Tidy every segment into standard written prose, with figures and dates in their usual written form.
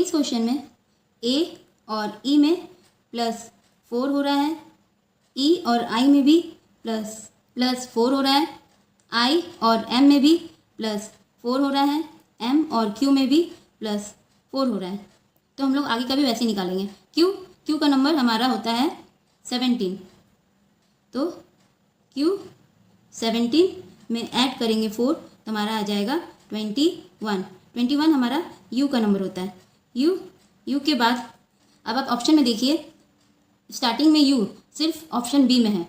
इस क्वेश्चन में ए और ई में +4 हो रहा है, ई और आई में भी +4 हो रहा है, आई और एम में भी +4 हो रहा है, एम और क्यू में भी +4 हो रहा है। तो हम लोग आगे का भी वैसे निकालेंगे। क्यू का नंबर हमारा होता है 17, तो क्यू 17 में ऐड करेंगे 4 तो हमारा आ जाएगा 21 हमारा यू का नंबर होता है। यू के बाद अब आप ऑप्शन में देखिए, स्टार्टिंग में यू सिर्फ ऑप्शन बी में है,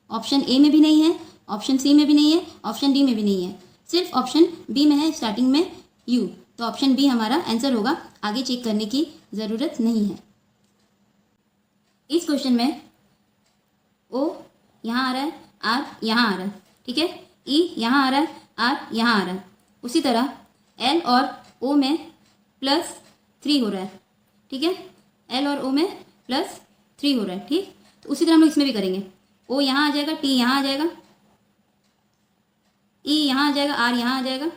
ऑप्शन ए में भी नहीं है, ऑप्शन सी में भी नहीं है, ऑप्शन डी में भी नहीं है, सिर्फ ऑप्शन बी में है स्टार्टिंग में यू। तो ऑप्शन बी हमारा आंसर होगा, आगे चेक करने की ज़रूरत नहीं है। इस क्वेश्चन में ओ यहाँ आ रहा है, आर यहाँ आ रहा है, ठीक है, ई यहाँ आ रहा है, आर यहाँ आ रहा है। उसी तरह एल और ओ में +3 हो रहा है, ठीक है, एल और ओ में +3 हो रहा है, ठीक। तो उसी तरह हम लोग इसमें भी करेंगे। ओ यहाँ आ जाएगा, टी यहाँ आ जाएगा, ई यहाँ आ जाएगा, आर यहाँ आ जाएगा,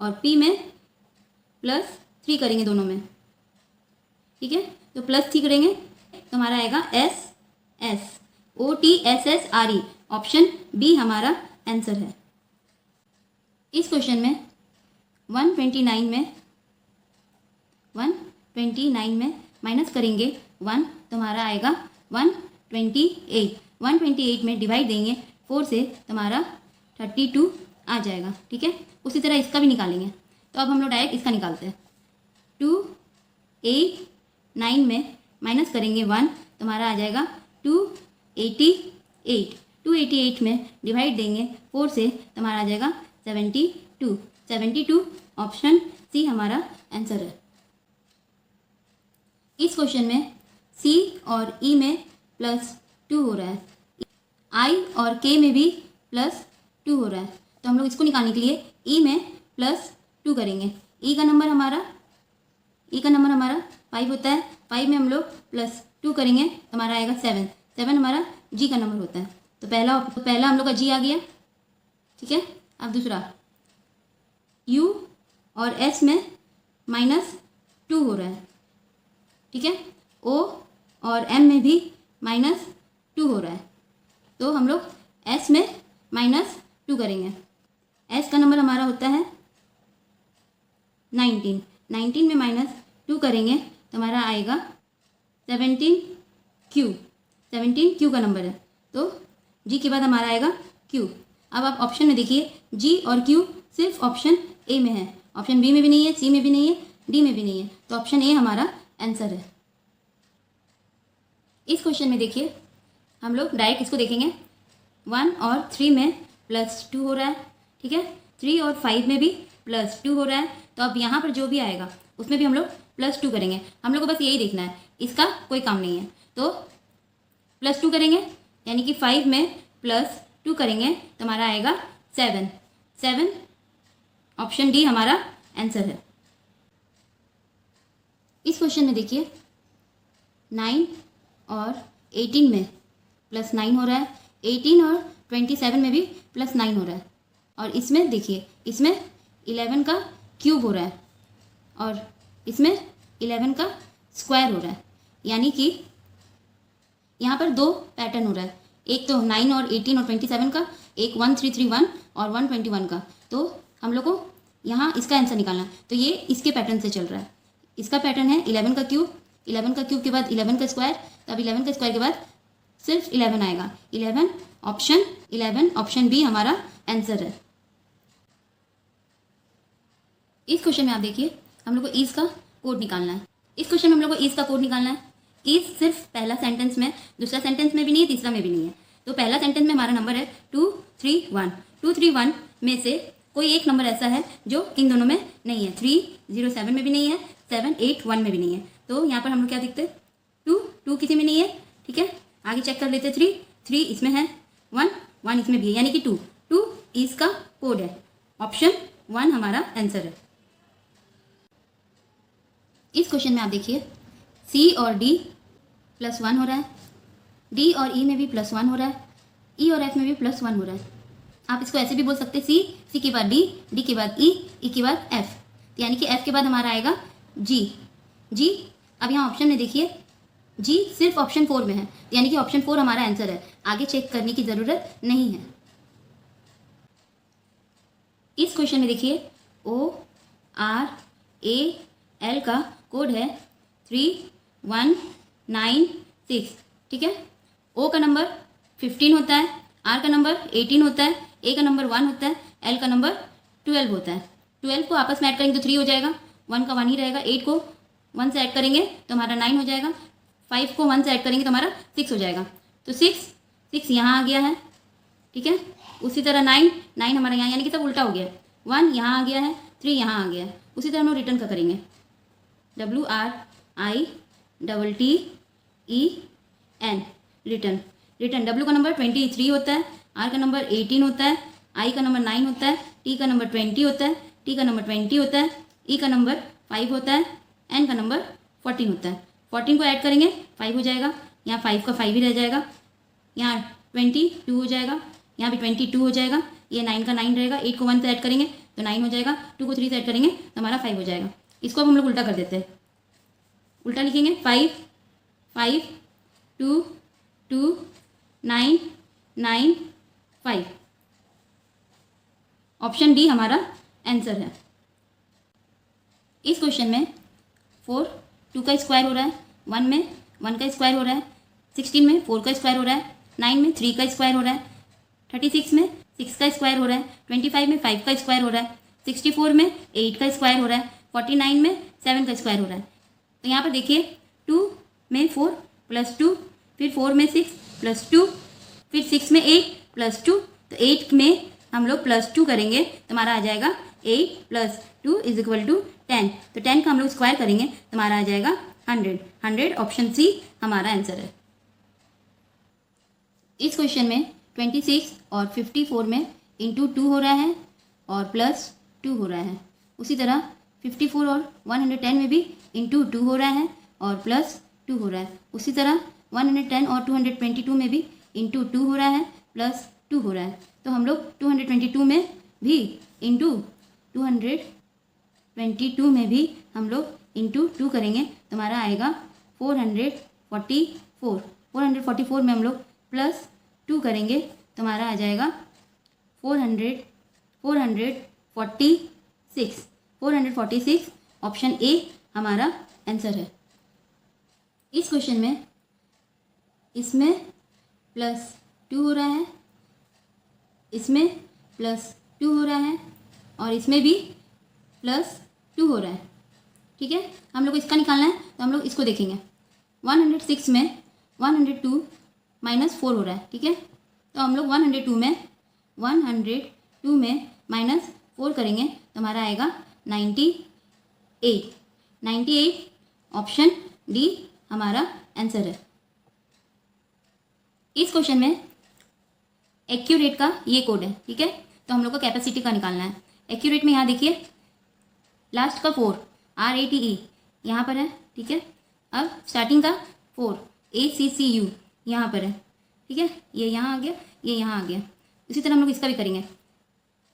और पी में +3 करेंगे दोनों में, ठीक है। तो +3 करेंगे तो हमारा आएगा SSOTSSRE, ऑप्शन बी हमारा आंसर है। इस क्वेश्चन में 129 में माइनस करेंगे 1 तो हमारा आएगा 128 में डिवाइड देंगे 4 से तो हमारा 32 आ जाएगा, ठीक है। उसी तरह इसका भी निकालेंगे। तो अब हम लोग डायरेक्ट इसका निकालते हैं। 289 में माइनस करेंगे 1 तो हमारा आ जाएगा 288 में डिवाइड देंगे 4 से तो हमारा आ जाएगा 72 ऑप्शन सी हमारा आंसर है। इस क्वेश्चन में सी और ई में +2 हो रहा है, आई और के में भी +2 हो रहा है। तो हम लोग इसको निकालने के लिए ई में +2 करेंगे। ई का नंबर हमारा 5 होता है, 5 में हम लोग +2 करेंगे तो हमारा आएगा 7 हमारा जी का नंबर होता है। तो पहला हम लोग का जी आ गया, ठीक है। अब दूसरा यू और एस में -2 हो रहा है, ठीक है। ओ और एम में भी -2 हो रहा है, तो हम लोग एस में -2 करेंगे। एस का नंबर हमारा होता है 19 में -2 करेंगे तो हमारा आएगा 17 क्यू का नंबर है। तो जी के बाद हमारा आएगा क्यू। अब आप ऑप्शन में देखिए, जी और क्यू सिर्फ ऑप्शन ए में है, ऑप्शन बी में भी नहीं है, सी में भी नहीं है, डी में भी नहीं है, तो ऑप्शन ए हमारा आंसर है। इस क्वेश्चन में देखिए, हम लोग डायरेक्ट इसको देखेंगे। 1 और 3 में +2 हो रहा है, ठीक है, 3 और 5 में भी +2 हो रहा है। तो अब यहाँ पर जो भी आएगा उसमें भी हम लोग +2 करेंगे। हम लोग को बस यही देखना है, इसका कोई काम नहीं है। तो +2 करेंगे, यानी कि 5 में +2 करेंगे तो हमारा आएगा 7 ऑप्शन डी हमारा आंसर है। इस क्वेश्चन में देखिए, 9 और 18 में +9 हो रहा है, 18 और 27 में भी +9 हो रहा है, और इसमें देखिए, इसमें 11 का क्यूब हो रहा है और इसमें 11 का स्क्वायर हो रहा है, यानी कि यहाँ पर 2 पैटर्न हो रहा है, एक तो 9 और 18 और 27 का, एक 1331 और 121 का। तो हम लोग को यहाँ इसका आंसर निकालना है, तो ये इसके पैटर्न से चल रहा है। इसका पैटर्न है 11 का क्यूब के बाद 11 का स्क्वायर, तब 11 का स्क्वायर के बाद सिर्फ 11 आएगा, 11 ऑप्शन बी हमारा आंसर है। इस क्वेश्चन में आप देखिए, हम लोग को ईज का कोड निकालना है। इस क्वेश्चन में हम लोग को ईज का कोड निकालना है। ईज सिर्फ पहला सेंटेंस में, दूसरा सेंटेंस में भी नहीं है, तीसरा में भी नहीं है। तो पहला सेंटेंस में हमारा नंबर है 231 में से कोई एक नंबर ऐसा है जो इन दोनों में नहीं है, 307 में भी नहीं है, 781 में भी नहीं है। तो यहाँ पर हम लोग क्या देखते हैं, 2 किसी में नहीं है, ठीक है। आगे चेक कर लेते हैं, 3 इसमें है, 1 इसमें भी है, यानी कि 2 ईज का कोड है, ऑप्शन 1 हमारा आंसर है। इस क्वेश्चन में आप देखिए, सी और डी +1 हो रहा है, डी और ई में भी +1 हो रहा है, ई और एफ में भी +1 हो रहा है। आप इसको ऐसे भी बोल सकते हैं, सी के बाद डी के बाद ई के बाद एफ। तो यानी कि F के बाद हमारा आएगा जी। अब यहाँ ऑप्शन में देखिए जी सिर्फ ऑप्शन 4 में है, यानी कि ऑप्शन 4 हमारा आंसर है, आगे चेक करने की ज़रूरत नहीं है। इस क्वेश्चन में देखिए ORAL का कोड है 3196, ठीक है। O का नंबर 15 होता है, R का नंबर 18 होता है, A का नंबर 1 होता है, L का नंबर 12 होता है। 12 को आपस में ऐड करेंगे तो 3 हो जाएगा, 1 का 1 ही रहेगा, 8 को 1 से ऐड करेंगे तो हमारा 9 हो जाएगा, 5 को 1 से ऐड करेंगे तो हमारा 6 हो जाएगा। तो 6 यहाँ आ गया है, ठीक है। उसी तरह 9 हमारा यहाँ, यानी कि सब उल्टा हो गया है। 1 यहाँ आ गया है, 3 यहाँ आ गया है। उसी तरह हम लोग रिटर्न का करेंगे, WRITTEN रिटर्न। W का नंबर 23 होता है, R का नंबर 18 होता है, I का नंबर 9 होता है, T का नंबर 20 होता है, T का नंबर 20 होता है, E का नंबर 5 होता है, N का नंबर 14 होता है। 14 को ऐड करेंगे 5 हो जाएगा, यहाँ 5 का 5 ही रह जाएगा, यहाँ 22 हो जाएगा, यहाँ भी 22 हो जाएगा, ये 9 का 9 रहेगा, 8 को 1 से ऐड करेंगे तो 9 हो जाएगा, 2 को 3 से ऐड करेंगे तो हमारा 5 हो जाएगा। इसको अब हम लोग उल्टा कर देते हैं, उल्टा लिखेंगे 5 5 2 2 9 9 5। ऑप्शन डी हमारा आंसर है। इस क्वेश्चन में 4 2 का स्क्वायर हो रहा है, 1 में 1 का स्क्वायर हो रहा है, 16 में 4 का स्क्वायर हो रहा है, 9 में 3 का स्क्वायर हो रहा है, 36 में 6 का स्क्वायर हो रहा है, 25 में 5 का स्क्वायर हो रहा है, 64 में 8 का स्क्वायर हो रहा है, 49 में 7 का स्क्वायर हो रहा है। तो यहाँ पर देखिए 2 में 4 + 2, फिर 4 में 6 + 2, फिर 6 में 8 + 2, तो 8 में हम लोग +2 करेंगे तो हमारा आ जाएगा 8 + 2 = 10। तो 10 का हम लोग स्क्वायर करेंगे तो हमारा आ जाएगा 100। ऑप्शन सी हमारा आंसर है। इस क्वेश्चन में 26 और 54 में इंटू 2 हो रहा है और +2 हो रहा है। उसी तरह 54 और 110 में भी इंटू 2 हो रहा है और +2 हो रहा है। उसी तरह 110 और 222 में भी इंटू 2 हो रहा है, +2 हो रहा है। तो हम लोग 222 में भी इंटू 222 में भी हम लोग इंटू 2 करेंगे तो हमारा आएगा 444। 444 में हम लोग +2 करेंगे तो हमारा आ जाएगा 446। ऑप्शन ए हमारा आंसर है। इस क्वेश्चन में इसमें +2 हो रहा है, इसमें +2 हो रहा है और इसमें भी +2 हो रहा है, ठीक है। हम लोग को इसका निकालना है तो हम लोग इसको देखेंगे। 106 में 102 - 4 हो रहा है, ठीक है। तो हम लोग 102 में -4 करेंगे तो हमारा आएगा 98। ऑप्शन डी हमारा आंसर है। इस क्वेश्चन में एक्यूरेट का ये कोड है, ठीक है। तो हम लोग को कैपेसिटी का निकालना है। एक्यूरेट में यहाँ देखिए लास्ट का 4 RATE यहाँ पर है, ठीक है। अब स्टार्टिंग का 4 ACCU यहाँ पर है, ठीक है। ये यहाँ आ गया, ये यहाँ आ गया। उसी तरह हम लोग इसका भी करेंगे।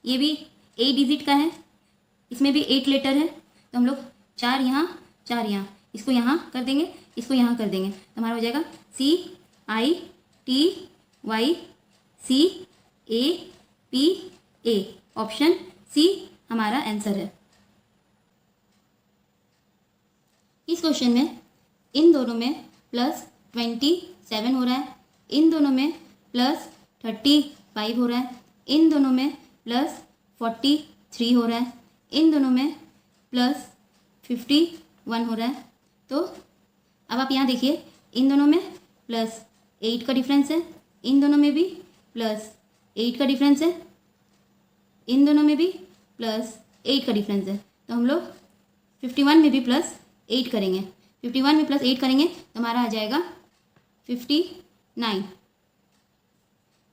ये भी 8 डिजिट का है, इसमें भी 8 लेटर है, तो हम लोग 4 यहाँ 4 यहाँ, इसको यहाँ कर देंगे, इसको यहाँ कर देंगे तो हमारा हो जाएगा CITYCAPA। ऑप्शन सी हमारा आंसर है। इस क्वेश्चन में इन दोनों में +27 हो रहा है, इन दोनों में +35 हो रहा है, इन दोनों में +43 हो रहा है, इन दोनों में +51 हो रहा है। तो अब आप यहाँ देखिए इन दोनों में +8 का डिफरेंस है, इन दोनों में भी +8 का डिफरेंस है, इन दोनों में भी +8 का डिफरेंस है। तो हम लोग 51 में भी +8 करेंगे, 51 में +8 करेंगे तो हमारा आ जाएगा 59।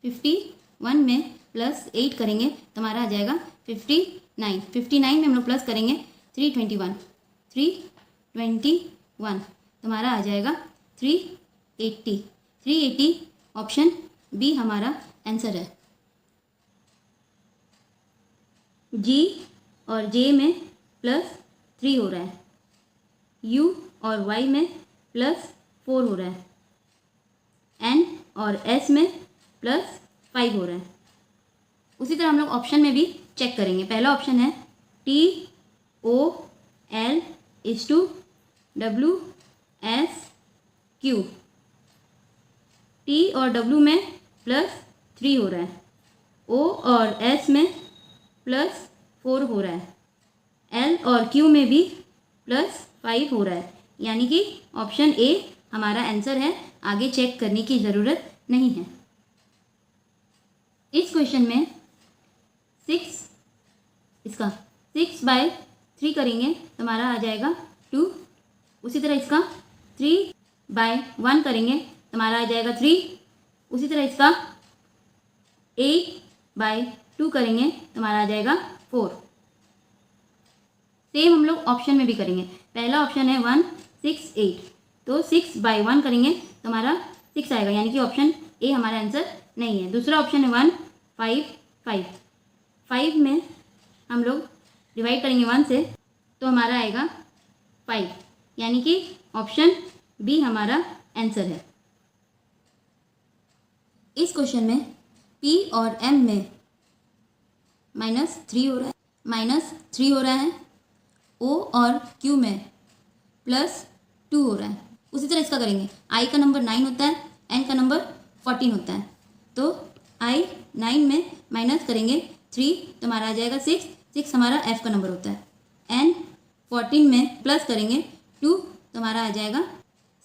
51 में +8 करेंगे तो हमारा आ जाएगा 59। 59 में हम लोग प्लस करेंगे 321 तो हमारा आ जाएगा 380। ऑप्शन बी हमारा आंसर है। जी और जे में 3 हो रहा है। U और Y में +4 हो रहा है। N और S में +5 हो रहा है। उसी तरह हम लोग ऑप्शन में भी चेक करेंगे। पहला ऑप्शन है TOL = WSQ। T और W में +3 हो रहा है। O और S में +4 हो रहा है। L और Q में भी +5 हो रहा है। यानी कि ऑप्शन A हमारा आंसर है, आगे चेक करने की ज़रूरत नहीं है। इस क्वेश्चन में 6/3 करेंगे तो हमारा आ जाएगा 2। उसी तरह इसका 3/1 करेंगे तो हमारा आ जाएगा 3। उसी तरह इसका 8/2 करेंगे तो हमारा आ जाएगा 4। सेम हम लोग ऑप्शन में भी करेंगे। पहला ऑप्शन है 1, 6, 8, तो 6/1 करेंगे तो हमारा 6 आएगा, यानी कि ऑप्शन ए हमारा आंसर नहीं है। दूसरा ऑप्शन है 1, 5, 5। 5 में हम लोग डिवाइड करेंगे 1 से तो हमारा आएगा 5, यानी कि ऑप्शन बी हमारा आंसर है। इस क्वेश्चन में P और M में -3 हो रहा है। O और Q में +2 हो रहा है। उसी तरह इसका करेंगे। I का नंबर 9 होता है, N का नंबर 14 होता है, तो I 9 में माइनस करेंगे 3 तो हमारा आ जाएगा 6। 6 हमारा F का नंबर होता है। N 14 में प्लस करेंगे 2 तो हमारा आ जाएगा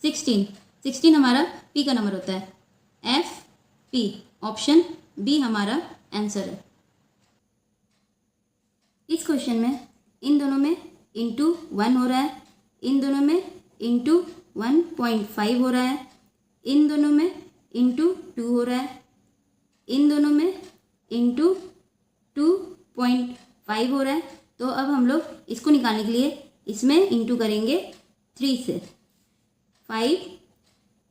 16। 16 हमारा P का नंबर होता है। FP ऑप्शन बी हमारा आंसर है। इस क्वेश्चन में इन दोनों में इंटू 1 हो रहा है, इन दोनों में इंटू 1.5 हो रहा है, इन दोनों में इंटू 2 हो रहा है, इन दोनों में इंटू 2.5 हो रहा है। तो अब हम लोग इसको निकालने के लिए इसमें इंटू करेंगे 3 से। 5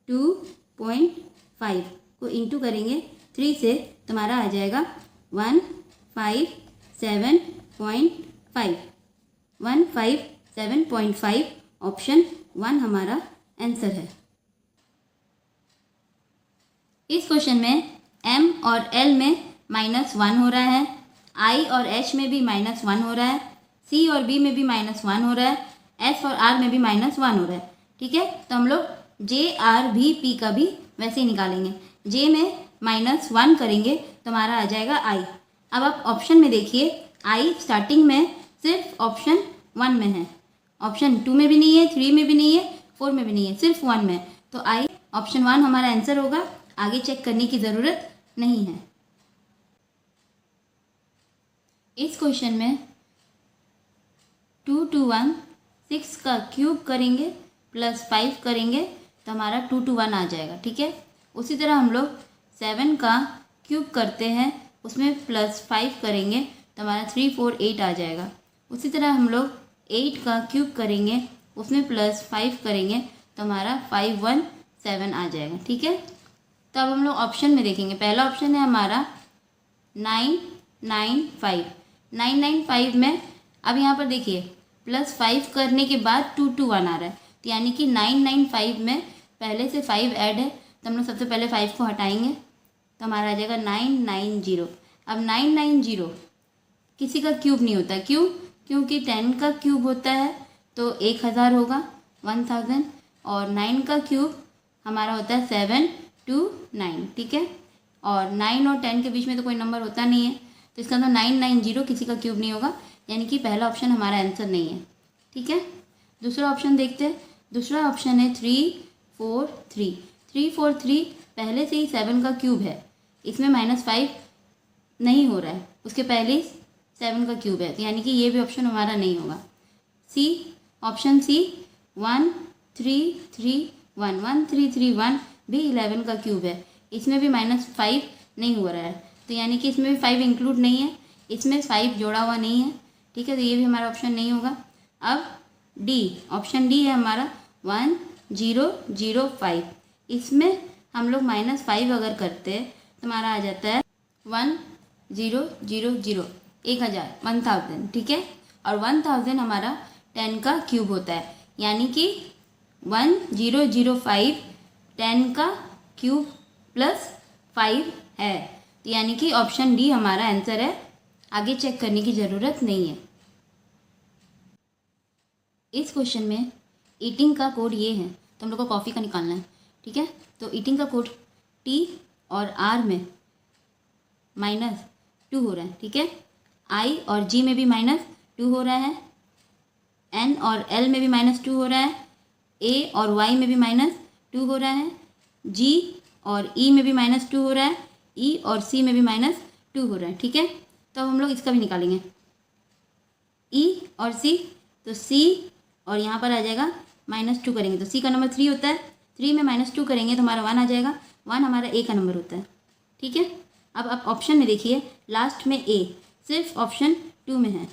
2.5 को इंटू करेंगे 3 से तो हमारा आ जाएगा 157.5। 157.5 ऑप्शन 1 हमारा आंसर है। इस क्वेश्चन में M और L में -1 हो रहा है, I और H में भी -1 हो रहा है, C और B में भी -1 हो रहा है, S और R में भी -1 हो रहा है। ठीक है, तो हम लोग J, R, V, P का भी वैसे ही निकालेंगे। J में -1 करेंगे तो हमारा आ जाएगा I। अब आप ऑप्शन में देखिए, I स्टार्टिंग में सिर्फ ऑप्शन 1 में है, ऑप्शन 2 में भी नहीं है, 3 में भी नहीं है, 4 में भी नहीं है, सिर्फ 1 में। तो I ऑप्शन 1 हमारा आंसर होगा, आगे चेक करने की ज़रूरत नहीं है। इस क्वेश्चन में 2 to 1 6 का क्यूब करेंगे +5 करेंगे तो हमारा 2 to 1 आ जाएगा। ठीक है, उसी तरह हम लोग 7 का क्यूब करते हैं, उसमें +5 करेंगे तो हमारा 3, 4, 8 आ जाएगा। उसी तरह हम लोग 8 का क्यूब करेंगे, उसमें +5 करेंगे तो हमारा 5, 1, 7 आ जाएगा। ठीक है, तो अब हम लोग ऑप्शन में देखेंगे। पहला ऑप्शन है हमारा 995। 995 में अब यहाँ पर देखिए +5 करने के बाद 2 to 1 आ रहा है, तो यानी कि 995 में पहले से 5 ऐड है, तो हम लोग सबसे पहले 5 को हटाएंगे तो हमारा आ जाएगा 990। अब 990 किसी का क्यूब नहीं होता, क्यों? क्योंकि 10 का क्यूब होता है तो 1000 होगा, 1000, और 9 का क्यूब हमारा होता है 7 to 9। ठीक है, और 9 और 10 के बीच में तो कोई नंबर होता नहीं है, तो इसका मतलब 990 किसी का क्यूब नहीं होगा, यानी कि पहला ऑप्शन हमारा आंसर नहीं है। ठीक है, दूसरा ऑप्शन देखते हैं। दूसरा ऑप्शन है 343। 343 पहले से ही 7 का क्यूब है, इसमें -5 नहीं हो रहा है, उसके पहले ही 7 का क्यूब है, यानी कि ये भी ऑप्शन हमारा नहीं होगा। सी, ऑप्शन सी 1331। 1331 भी 11 का क्यूब है, इसमें भी -5 नहीं हो रहा है, तो यानी कि इसमें भी 5 इंक्लूड नहीं है, इसमें 5 जोड़ा हुआ नहीं है। ठीक है, तो ये भी हमारा ऑप्शन नहीं होगा। अब डी, ऑप्शन डी है हमारा 1005। इसमें हम लोग -5 अगर करते हैं तो हमारा आ जाता है 1000, 1000। ठीक है, और 1000 हमारा 10 का क्यूब होता है, यानी कि 1005 10 का क्यूब प्लस 5 है। तो यानी कि ऑप्शन डी हमारा आंसर है, आगे चेक करने की ज़रूरत नहीं है। इस क्वेश्चन में ईटिंग का कोड ये है, तो हम लोग को कॉफ़ी का निकालना है, ठीक है। तो ईटिंग का कोड टी और आर में -2 हो रहा है, ठीक है। आई और जी में भी -2 हो रहा है, एन और एल में भी -2 हो रहा है, ए और वाई में भी -2 हो रहा है, जी और ई में भी -2 हो रहा है, ई और सी में भी -2 हो रहा है, ठीक है। तो अब हम लोग इसका भी निकालेंगे, ई और सी। तो सी और यहाँ पर आ जाएगा -2 करेंगे तो सी का नंबर 3 होता है, 3 में -2 करेंगे तो हमारा 1 आ जाएगा, 1 हमारा ए का नंबर होता है, ठीक है। अब आप ऑप्शन में देखिए, लास्ट में ए सिर्फ ऑप्शन 2 में है,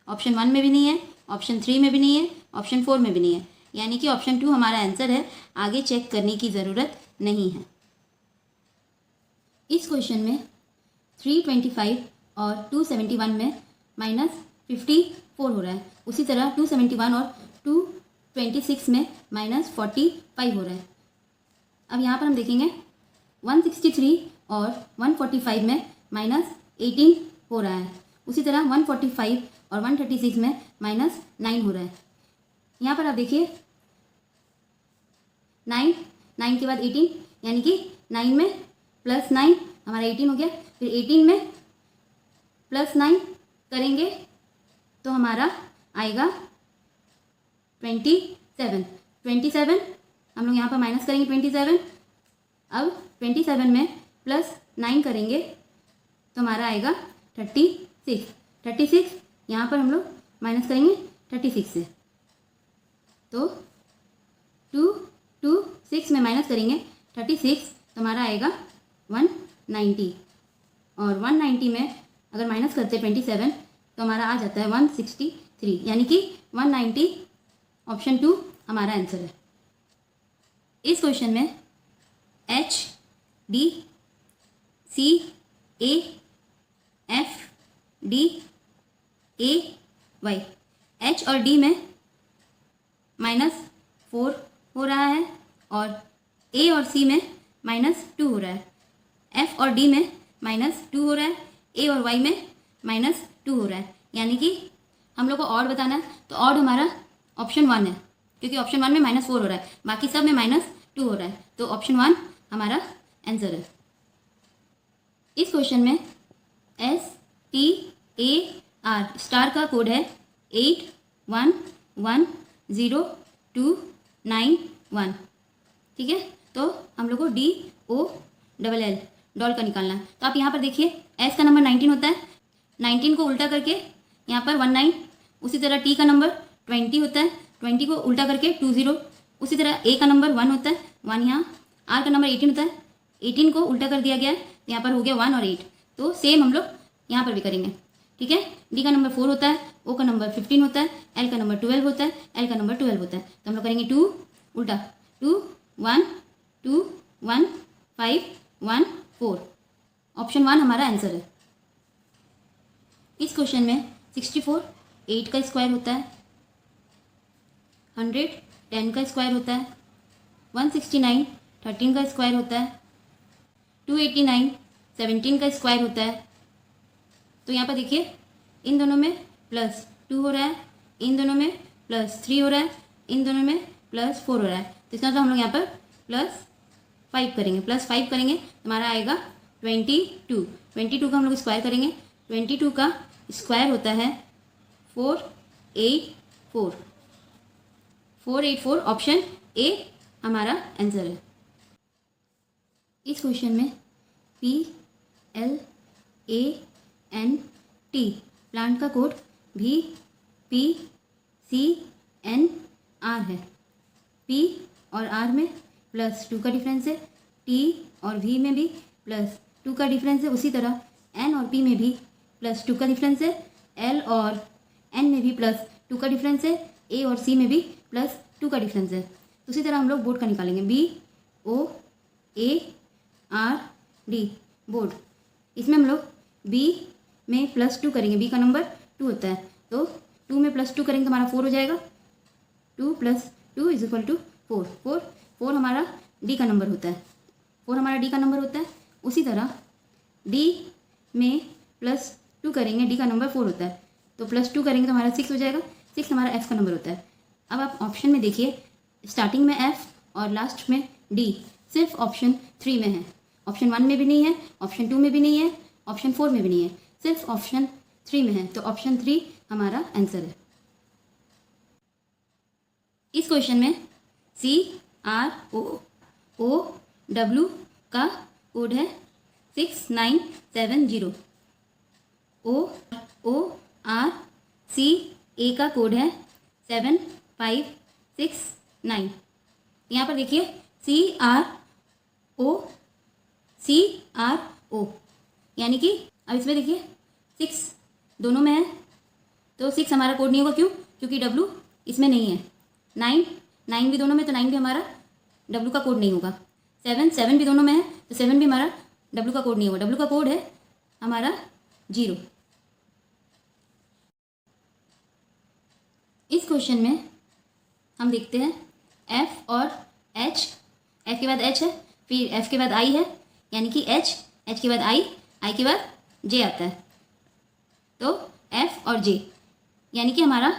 ऑप्शन 1 में भी नहीं है, ऑप्शन 3 में भी नहीं है, ऑप्शन 4 में भी नहीं है, यानी कि ऑप्शन 2 हमारा आंसर है, आगे चेक करने की ज़रूरत नहीं है। इस क्वेश्चन में 325 और 271 में -54 हो रहा है, उसी तरह 271 और 226 में -45 हो रहा है। अब यहाँ पर हम देखेंगे 163 और 145 में -18 हो रहा है, उसी तरह 145 और 136 में -9 हो रहा है। यहाँ पर आप देखिए 9 के बाद 18, यानी कि 9 में +9 हमारा 18 हो गया, फिर 18 में +9 करेंगे तो हमारा आएगा 27 हम लोग यहाँ पर माइनस करेंगे 27। अब 27 में +9 करेंगे तो हमारा आएगा 36 यहाँ पर हम लोग माइनस करेंगे 36 से, तो 6 में माइनस करेंगे 36 तो हमारा आएगा 190, और 190 में अगर माइनस करते 27 तो हमारा आ जाता है 163, यानी कि 190 ऑप्शन 2 हमारा आंसर है। इस क्वेश्चन में H D C A F D A Y, H और D में -4 हो रहा है और A और C में -2 हो रहा है, F और D में -2 हो रहा है, A और Y में -2 हो रहा है, यानी कि हम लोग को ऑड बताना है, तो ऑड हमारा ऑप्शन 1 है, क्योंकि ऑप्शन 1 में -4 हो रहा है, बाकी सब में -2 हो रहा है, तो ऑप्शन 1 हमारा आंसर है। इस क्वेश्चन में STAR स्टार का कोड है 811029 ठीक है। तो हम लोग को DOLL डॉल का निकालना है। तो आप यहाँ पर देखिए S का नंबर 19 होता है, 19 को उल्टा करके यहाँ पर 19, उसी तरह T का नंबर 20 होता है, 20 को उल्टा करके 20, उसी तरह A का नंबर 1 होता है, 1 यहाँ, R का नंबर 18 होता है, 18 को उल्टा कर दिया गया है, तो यहाँ पर हो गया 1 और 8, तो सेम हम लोग यहाँ पर भी करेंगे, ठीक है। D का नंबर 4 होता है, O का नंबर 15 होता है, L का नंबर 12 होता है, L का नंबर 12 होता है, तो हम लोग करेंगे 2 उल्टा 2 1 2 1 5 1 4, ऑप्शन 1 हमारा आंसर है। इस क्वेश्चन में 64 8 का स्क्वायर होता है, 100 10 का स्क्वायर होता है, 169 13 का स्क्वायर होता है, 289 17 का स्क्वायर होता है। तो यहाँ पर देखिए इन दोनों में +2 हो रहा है, इन दोनों में +3 हो रहा है, इन दोनों में +4 हो रहा है, तो इसका मतलब हम लोग यहाँ पर +5 करेंगे, +5 करेंगे तो हमारा आएगा 22 का हम लोग स्क्वायर करेंगे, 22 का स्क्वायर होता है 484, ऑप्शन ए हमारा आंसर है। इस क्वेश्चन में PLANT प्लांट का कोड VPCNR है। P और R में +2 का डिफरेंस है, T और V में भी +2 का डिफरेंस है, उसी तरह N और P में भी +2 का डिफरेंस है, L और N में भी +2 का डिफरेंस है, A और C में भी +2 का डिफरेंस है। तो उसी तरह हम लोग बोर्ड का निकालेंगे, BOARD बोर्ड। इसमें हम लोग B में +2 करेंगे, B का नंबर 2 होता है, तो 2 में +2 करेंगे तो हमारा 4 हो जाएगा। 2 + 2 = 4। 4 हमारा डी का नंबर होता है। 4 हमारा डी का नंबर होता है। उसी तरह डी में +2 करेंगे, डी का नंबर 4 होता है, तो +2 करेंगे तो हमारा 6 हो जाएगा। 6 हमारा एफ का नंबर होता है। अब आप ऑप्शन में देखिए, स्टार्टिंग में एफ और लास्ट में डी सिर्फ ऑप्शन 3 में है। ऑप्शन 1 में भी नहीं है, ऑप्शन 2 में भी नहीं है, ऑप्शन 4 में भी नहीं है, सिर्फ ऑप्शन 3 में है। तो ऑप्शन 3 हमारा आंसर है। इस क्वेश्चन में CROOW का कोड है 6970। ORCA का कोड है 7569। यहाँ पर देखिए CRO यानी कि अब इसमें देखिए 6 दोनों में है, तो 6 हमारा कोड नहीं होगा। क्यों? क्योंकि W इसमें नहीं है। 9 भी दोनों में, तो 9 भी हमारा W का कोड नहीं होगा। 7 भी दोनों में है, तो 7 भी हमारा W का कोड नहीं होगा। W का कोड है हमारा 0। इस क्वेश्चन में हम देखते हैं F और H। F के बाद H है, फिर F के बाद I है, यानी कि H के बाद I के बाद J आता है। तो F और J यानी कि हमारा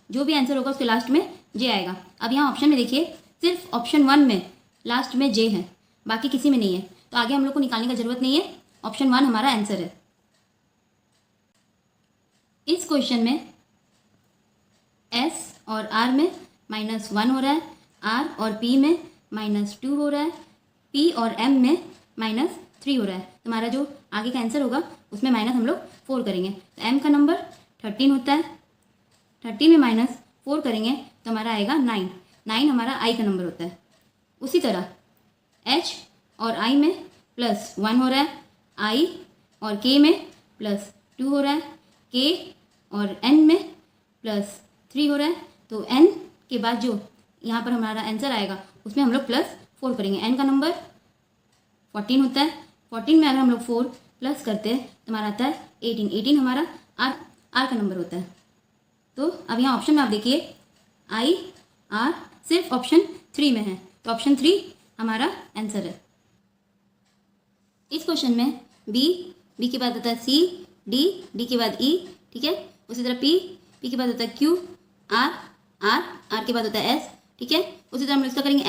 जो भी आंसर होगा उसके लास्ट में J आएगा। अब यहाँ ऑप्शन में देखिए, सिर्फ ऑप्शन 1 में लास्ट में J है, बाकी किसी में नहीं है, तो आगे हम लोग को निकालने की ज़रूरत नहीं है। ऑप्शन 1 हमारा आंसर है। इस क्वेश्चन में S और R में -1 हो रहा है, R और P में -2 हो रहा है, P और M में -3 हो रहा है। तो हमारा जो आगे का आंसर होगा उसमें माइनस हम लोग 4 करेंगे। तो M का नंबर 13 होता है, 13 में -4 करेंगे तो हमारा आएगा 9। 9 हमारा I का नंबर होता है। उसी तरह H और I में +1 हो रहा है, I और K में +2 हो रहा है, K और N में +3 हो रहा है। तो N के बाद जो यहाँ पर हमारा आंसर आएगा उसमें हम लोग +4 करेंगे। N का नंबर 14 होता है। 14 में अगर हम लोग 4 प्लस करते हैं तो हमारा आता है 18। 18 हमारा R का नंबर होता है। तो अब यहाँ ऑप्शन में आप देखिए I R सिर्फ ऑप्शन 3 में है, तो ऑप्शन 3 हमारा आंसर है। इस क्वेश्चन में B के बाद आता है C, D के बाद E, ठीक है। उसी तरह P के बाद होता है Q, R के बाद होता है S, ठीक है। उसी तरह हम लोग इसका करेंगे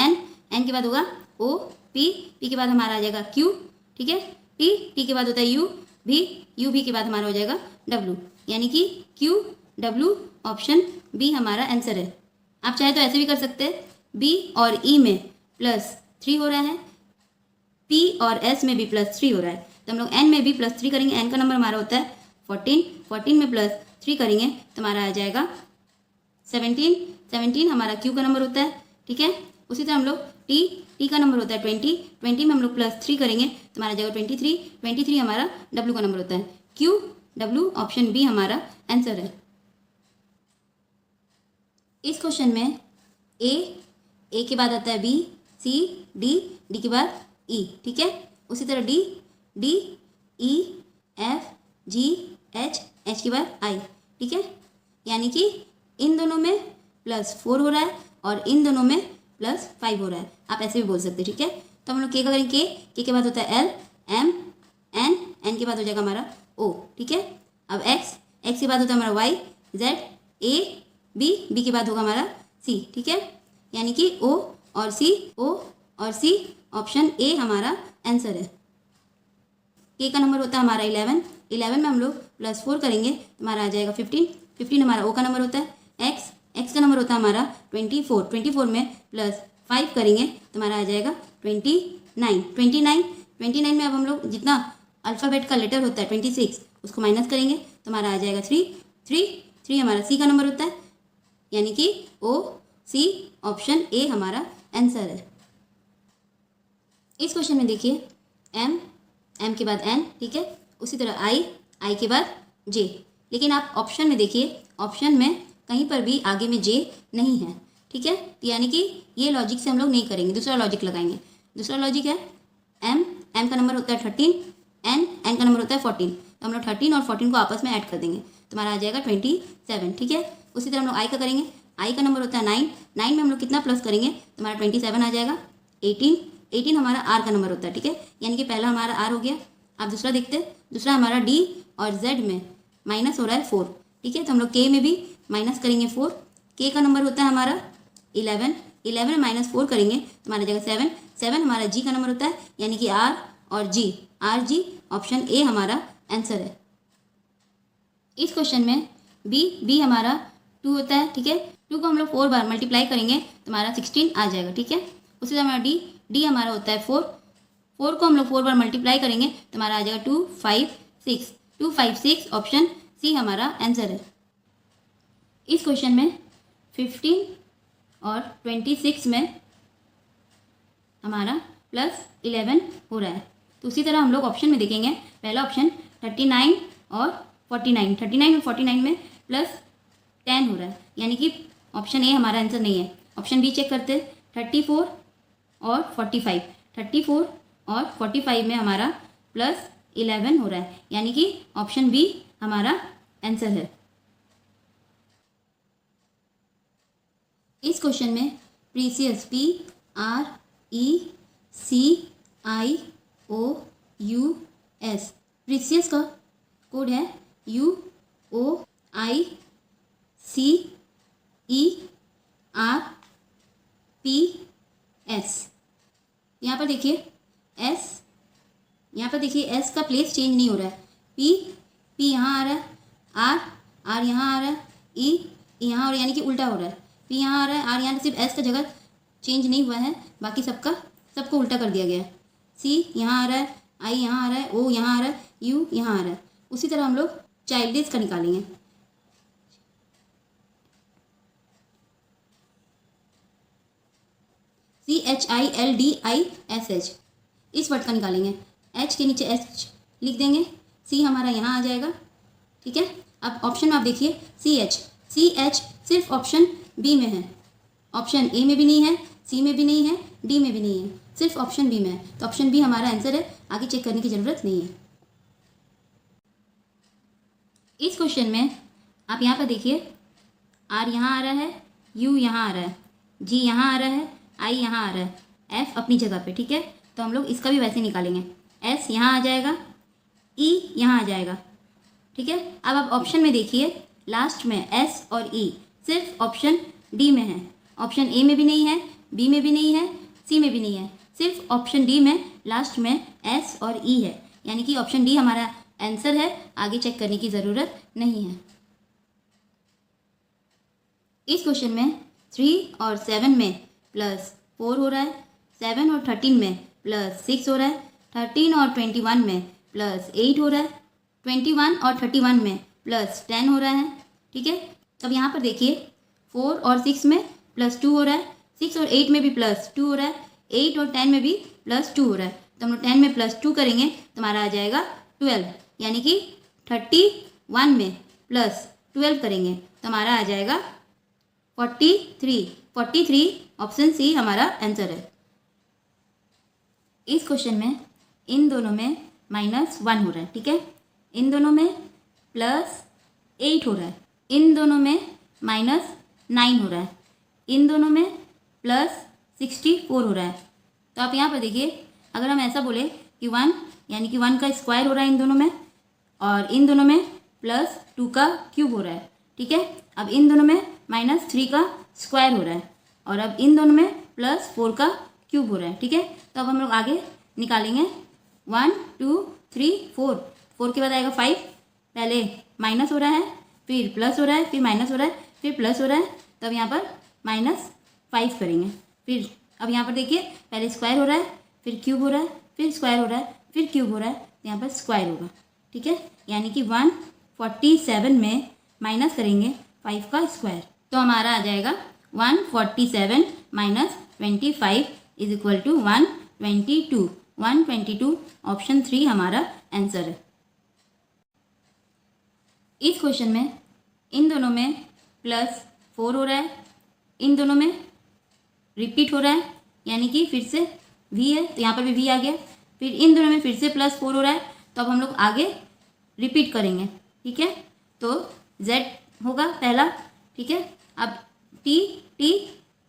N के बाद होगा O, P के बाद हमारा आ जाएगा Q, ठीक है। T के बाद होता है U भी के बाद हमारा हो जाएगा W, यानी कि Q W ऑप्शन B हमारा आंसर है। आप चाहे तो ऐसे भी कर सकते हैं, B और E में +3 हो रहा है, P और S में भी +3 हो रहा है, तो हम लोग N में भी +3 करेंगे। N का नंबर हमारा होता है 14 में +3 करेंगे तो हमारा आ जाएगा 17 हमारा Q का नंबर होता है, ठीक है। उसी तरह हम लोग T का नंबर होता है 20 में हम लोग +3 करेंगे तो हमारा जाएगा 23 हमारा W का नंबर होता है। Q W ऑप्शन B हमारा आंसर है। इस क्वेश्चन में A के बाद आता है B, C D के बाद E, ठीक है। उसी तरह D E F G H के बाद I, ठीक है। यानी कि इन दोनों में +4 हो रहा है और इन दोनों में +5 हो रहा है, आप ऐसे भी बोल सकते हैं, ठीक है। तो हम लोग K का करेंगे, K के बाद होता है L M N के बाद हो जाएगा हमारा O, ठीक है। अब X के बाद होता है हमारा Y Z A B के बाद होगा हमारा C, ठीक है। यानी कि O और C ऑप्शन A हमारा आंसर है। K का नंबर होता है हमारा 11 में हम लोग +4 करेंगे तो हमारा आ जाएगा 15 हमारा O का नंबर होता है। X का नंबर होता है हमारा 24 में +5 करेंगे तो हमारा आ जाएगा 29 में अब हम लोग जितना अल्फ़ाबेट का लेटर होता है 26 उसको माइनस करेंगे तो हमारा आ जाएगा 3 हमारा C का नंबर होता है, यानी कि C ऑप्शन A हमारा आंसर है। इस क्वेश्चन में देखिए M के बाद N, ठीक है। उसी तरह I के बाद J, लेकिन आप ऑप्शन में देखिए, ऑप्शन में कहीं पर भी आगे में J नहीं है, ठीक है। यानी कि ये लॉजिक से हम लोग नहीं करेंगे, दूसरा लॉजिक लगाएंगे। दूसरा लॉजिक है M का नंबर होता है 13, N का नंबर होता है 14, तो हम लोग 13 और 14 को आपस में ऐड कर देंगे तो हमारा आ जाएगा 27, ठीक है। उसी तरह हम लोग आई का करेंगे। आई का नंबर होता है 9, 9 में हम लोग कितना प्लस करेंगे तो हमारा 27 आ जाएगा। 18, 18 हमारा आर का नंबर होता है, ठीक है, यानी कि पहला हमारा आर हो गया। अब दूसरा देखते हैं, दूसरा हमारा डी और जेड में माइनस हो रहा है 4, ठीक है, तो हम लोग के में भी माइनस करेंगे 4। के का नंबर होता है हमारा 11, 11 में माइनस 4 करेंगे तो हमारा जगह 7, 7 हमारा जी का नंबर होता है, यानी कि आर और जी, आर जी, ऑप्शन ए हमारा आंसर है। इस क्वेश्चन में बी हमारा 2 होता है, ठीक है, 2 को हम लोग 4 बार मल्टीप्लाई करेंगे तो हमारा 16 आ जाएगा, ठीक है। उसी तरह हमारा डी हमारा होता है 4, 4 को हम लोग 4 बार मल्टीप्लाई करेंगे तो हमारा आ जाएगा 2 5 6, 2 5 6, ऑप्शन सी हमारा आंसर है। इस क्वेश्चन में 15 और 26 में हमारा +11 हो रहा है, तो उसी तरह हम लोग ऑप्शन में देखेंगे। पहला ऑप्शन 39 और 49, 39 और 49 में +10 हो रहा है, यानी कि ऑप्शन ए हमारा आंसर नहीं है। ऑप्शन बी चेक करते हैं, 34 और 45, 34 और 45 में हमारा +11 हो रहा है, यानी कि ऑप्शन बी हमारा आंसर है। इस क्वेश्चन में प्रीसियस PRECIOUS, प्रीसियस का कोड है UOICERPS। यहाँ पर देखिए एस, यहाँ पर देखिए एस का प्लेस चेंज नहीं हो रहा है। पी यहाँ आ रहा है, आर यहाँ आ रहा है, ई यहाँ, और यानी कि उल्टा हो रहा है। पी यहाँ आ रहा है, आर यहाँ, सिर्फ एस का जगह चेंज नहीं हुआ है, बाकी सबको उल्टा कर दिया गया है। सी यहाँ आ रहा है, आई यहाँ आ रहा है, ओ यहाँ आ रहा है, यू यहाँ आ रहा है। उसी तरह हम लोग चाइल्डिश का निकालेंगे। CHILDISH, इस वर्ड का निकालेंगे। एच के नीचे एच लिख देंगे, सी हमारा यहाँ आ जाएगा, ठीक है। अब ऑप्शन में आप देखिए CH सिर्फ ऑप्शन बी में है, ऑप्शन ए में भी नहीं है, सी में भी नहीं है, डी में भी नहीं है, सिर्फ ऑप्शन बी में है, तो ऑप्शन बी हमारा आंसर है, आगे चेक करने की ज़रूरत नहीं है। इस क्वेश्चन में आप यहाँ पर देखिए, आर यहाँ आ रहा है, यू यहाँ आ रहा है, जी यहाँ आ रहा है, आई यहाँ आ रहा है, एफ अपनी जगह पे, ठीक है, तो हम लोग इसका भी वैसे निकालेंगे। एस यहाँ आ जाएगा, ई यहाँ आ जाएगा, ठीक है। अब आप ऑप्शन में देखिए, लास्ट में एस और ई सिर्फ ऑप्शन डी में है, ऑप्शन ए में भी नहीं है, बी में भी नहीं है, सी में भी नहीं है, सिर्फ ऑप्शन डी में लास्ट में एस और ई है, यानी कि ऑप्शन डी हमारा आंसर है, आगे चेक करने की ज़रूरत नहीं है। इस क्वेश्चन में 3 और 7 में +4 हो रहा है, 7 और 13 में +6 हो रहा है, 13 और 21 में +8 हो रहा है, 21 और 31 में +10 हो रहा है, ठीक है। अब यहाँ पर देखिए 4 और 6 में +2 हो रहा है, 6 और 8 में भी +2 हो रहा है, 8 और 10 में भी +2 हो रहा है, तो हम लोग 10 में +2 करेंगे तो हमारा आ जाएगा 12, यानी कि 31 में +12 करेंगे तो हमारा आ जाएगा 43, ऑप्शन सी हमारा आंसर है। इस क्वेश्चन में इन दोनों में -1 हो रहा है, ठीक है, इन दोनों में +8 हो रहा है, इन दोनों में -9 हो रहा है, इन दोनों में +64 हो रहा है। तो आप यहाँ पर देखिए, अगर हम ऐसा बोले कि 1 यानी कि 1 का स्क्वायर हो रहा है इन दोनों में, और इन दोनों में +2 का क्यूब हो रहा है, ठीक है। अब इन दोनों में -3 का स्क्वायर हो रहा है, और अब इन दोनों में +4 का क्यूब हो रहा है, ठीक है। तो अब हम लोग आगे निकालेंगे 1 2 3 4, 4 के बाद आएगा 5, पहले माइनस हो रहा है, फिर प्लस हो रहा है, फिर माइनस हो रहा है, फिर प्लस हो रहा है, तो अब यहाँ पर -5 करेंगे। फिर अब यहाँ पर देखिए, पहले स्क्वायर हो रहा है, फिर क्यूब हो रहा है, फिर स्क्वायर हो रहा है, फिर क्यूब हो रहा है, तो यहाँ पर स्क्वायर होगा, ठीक है, यानी कि 147 में माइनस करेंगे 5 का स्क्वायर, तो हमारा आ जाएगा 147 - 25 = 122, 122, ऑप्शन 3 हमारा आंसर है। इस क्वेश्चन में इन दोनों में +4 हो रहा है, इन दोनों में रिपीट हो रहा है, यानी कि फिर से v है, तो यहाँ पर भी v आ गया, फिर इन दोनों में फिर से +4 हो रहा है, तो अब हम लोग आगे रिपीट करेंगे, ठीक है। तो z होगा पहला, ठीक है। अब टी टी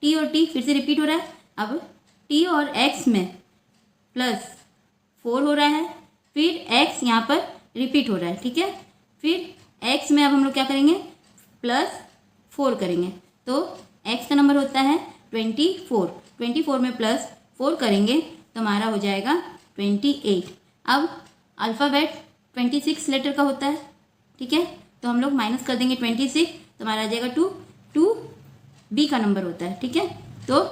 टी और टी फिर से रिपीट हो रहा है। अब टी और एक्स में +4 हो रहा है, फिर एक्स यहाँ पर रिपीट हो रहा है, ठीक है। फिर एक्स में अब हम लोग क्या करेंगे, +4 करेंगे, तो एक्स का नंबर होता है 24। 24 में +4 करेंगे तो हमारा हो जाएगा 28। अब अल्फ़ाबेट 26 लेटर का होता है, ठीक है, तो हम लोग माइनस कर देंगे 26, तो हमारा आ जाएगा 2। 2 बी का नंबर होता है, ठीक है, तो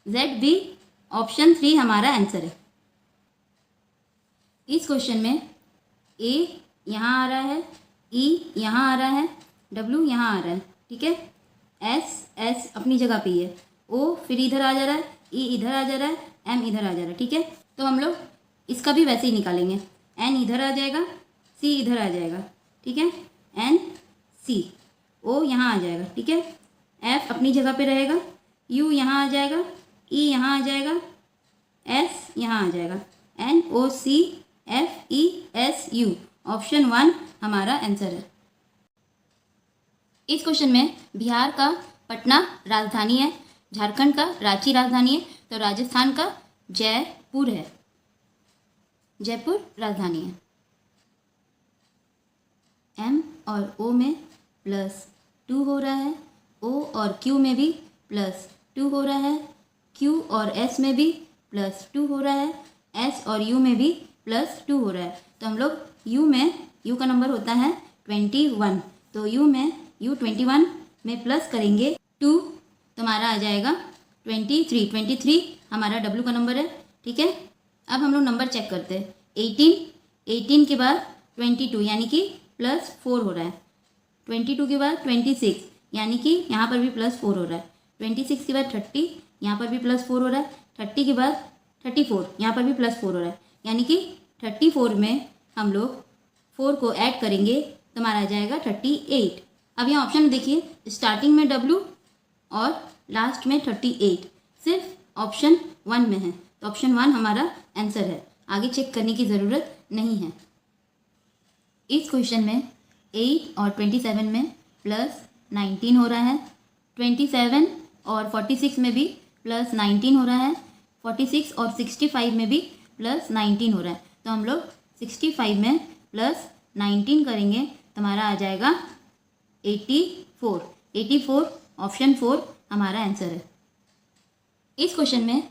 जेड बी ऑप्शन 3 हमारा आंसर है। इस क्वेश्चन में ए यहाँ आ रहा है, ई यहाँ आ रहा है, डब्ल्यू यहाँ आ रहा है, ठीक है। एस अपनी जगह पे ही है, ओ फिर इधर आ जा रहा है, ई इधर आ जा रहा है, एम इधर आ जा रहा है, ठीक है। तो हम लोग इसका भी वैसे ही निकालेंगे, एन इधर आ जाएगा, सी इधर आ जाएगा, ठीक है, एन सी, ओ यहाँ आ जाएगा, ठीक है, एफ अपनी जगह पे रहेगा, यू यहाँ आ जाएगा, ई यहाँ आ जाएगा, एस यहाँ आ जाएगा, N O C F E S U, option 1 हमारा आंसर है। इस क्वेश्चन में बिहार का पटना राजधानी है, झारखंड का रांची राजधानी है, तो राजस्थान का जयपुर है, जयपुर राजधानी है। एम और ओ में +2 हो रहा है, ओ और क्यू में भी +2 हो रहा है, क्यू और एस में भी +2 हो रहा है, एस और यू में भी +2 हो रहा है। तो हम लोग यू का नंबर होता है 21, तो यू 21 में प्लस करेंगे 2, तो हमारा आ जाएगा 23 हमारा डब्ल्यू का नंबर है, ठीक है। अब हम लोग नंबर चेक करते हैं, 18 के बाद 22 यानी कि +4 हो रहा है, 22 के बाद 26 यानी कि यहाँ पर भी +4 हो रहा है, 26 के बाद 30 यहाँ पर भी +4 हो रहा है, 30 के बाद 34 यहाँ पर भी +4 हो रहा है, यानी कि 34 में हम लोग 4 को ऐड करेंगे तो हमारा आ जाएगा 38। अब यहाँ ऑप्शन में देखिए, स्टार्टिंग में W और लास्ट में 38, सिर्फ ऑप्शन 1 में है, तो ऑप्शन 1 हमारा आंसर है, आगे चेक करने की ज़रूरत नहीं है। इस क्वेश्चन में 8 और 27 में +19 हो रहा है, 27 और 46 में भी +19 हो रहा है, 46 और 65 में भी +19 हो रहा है, तो हम लोग 65 में +19 करेंगे तो हमारा आ जाएगा 84 ऑप्शन 4 हमारा आंसर है। इस क्वेश्चन में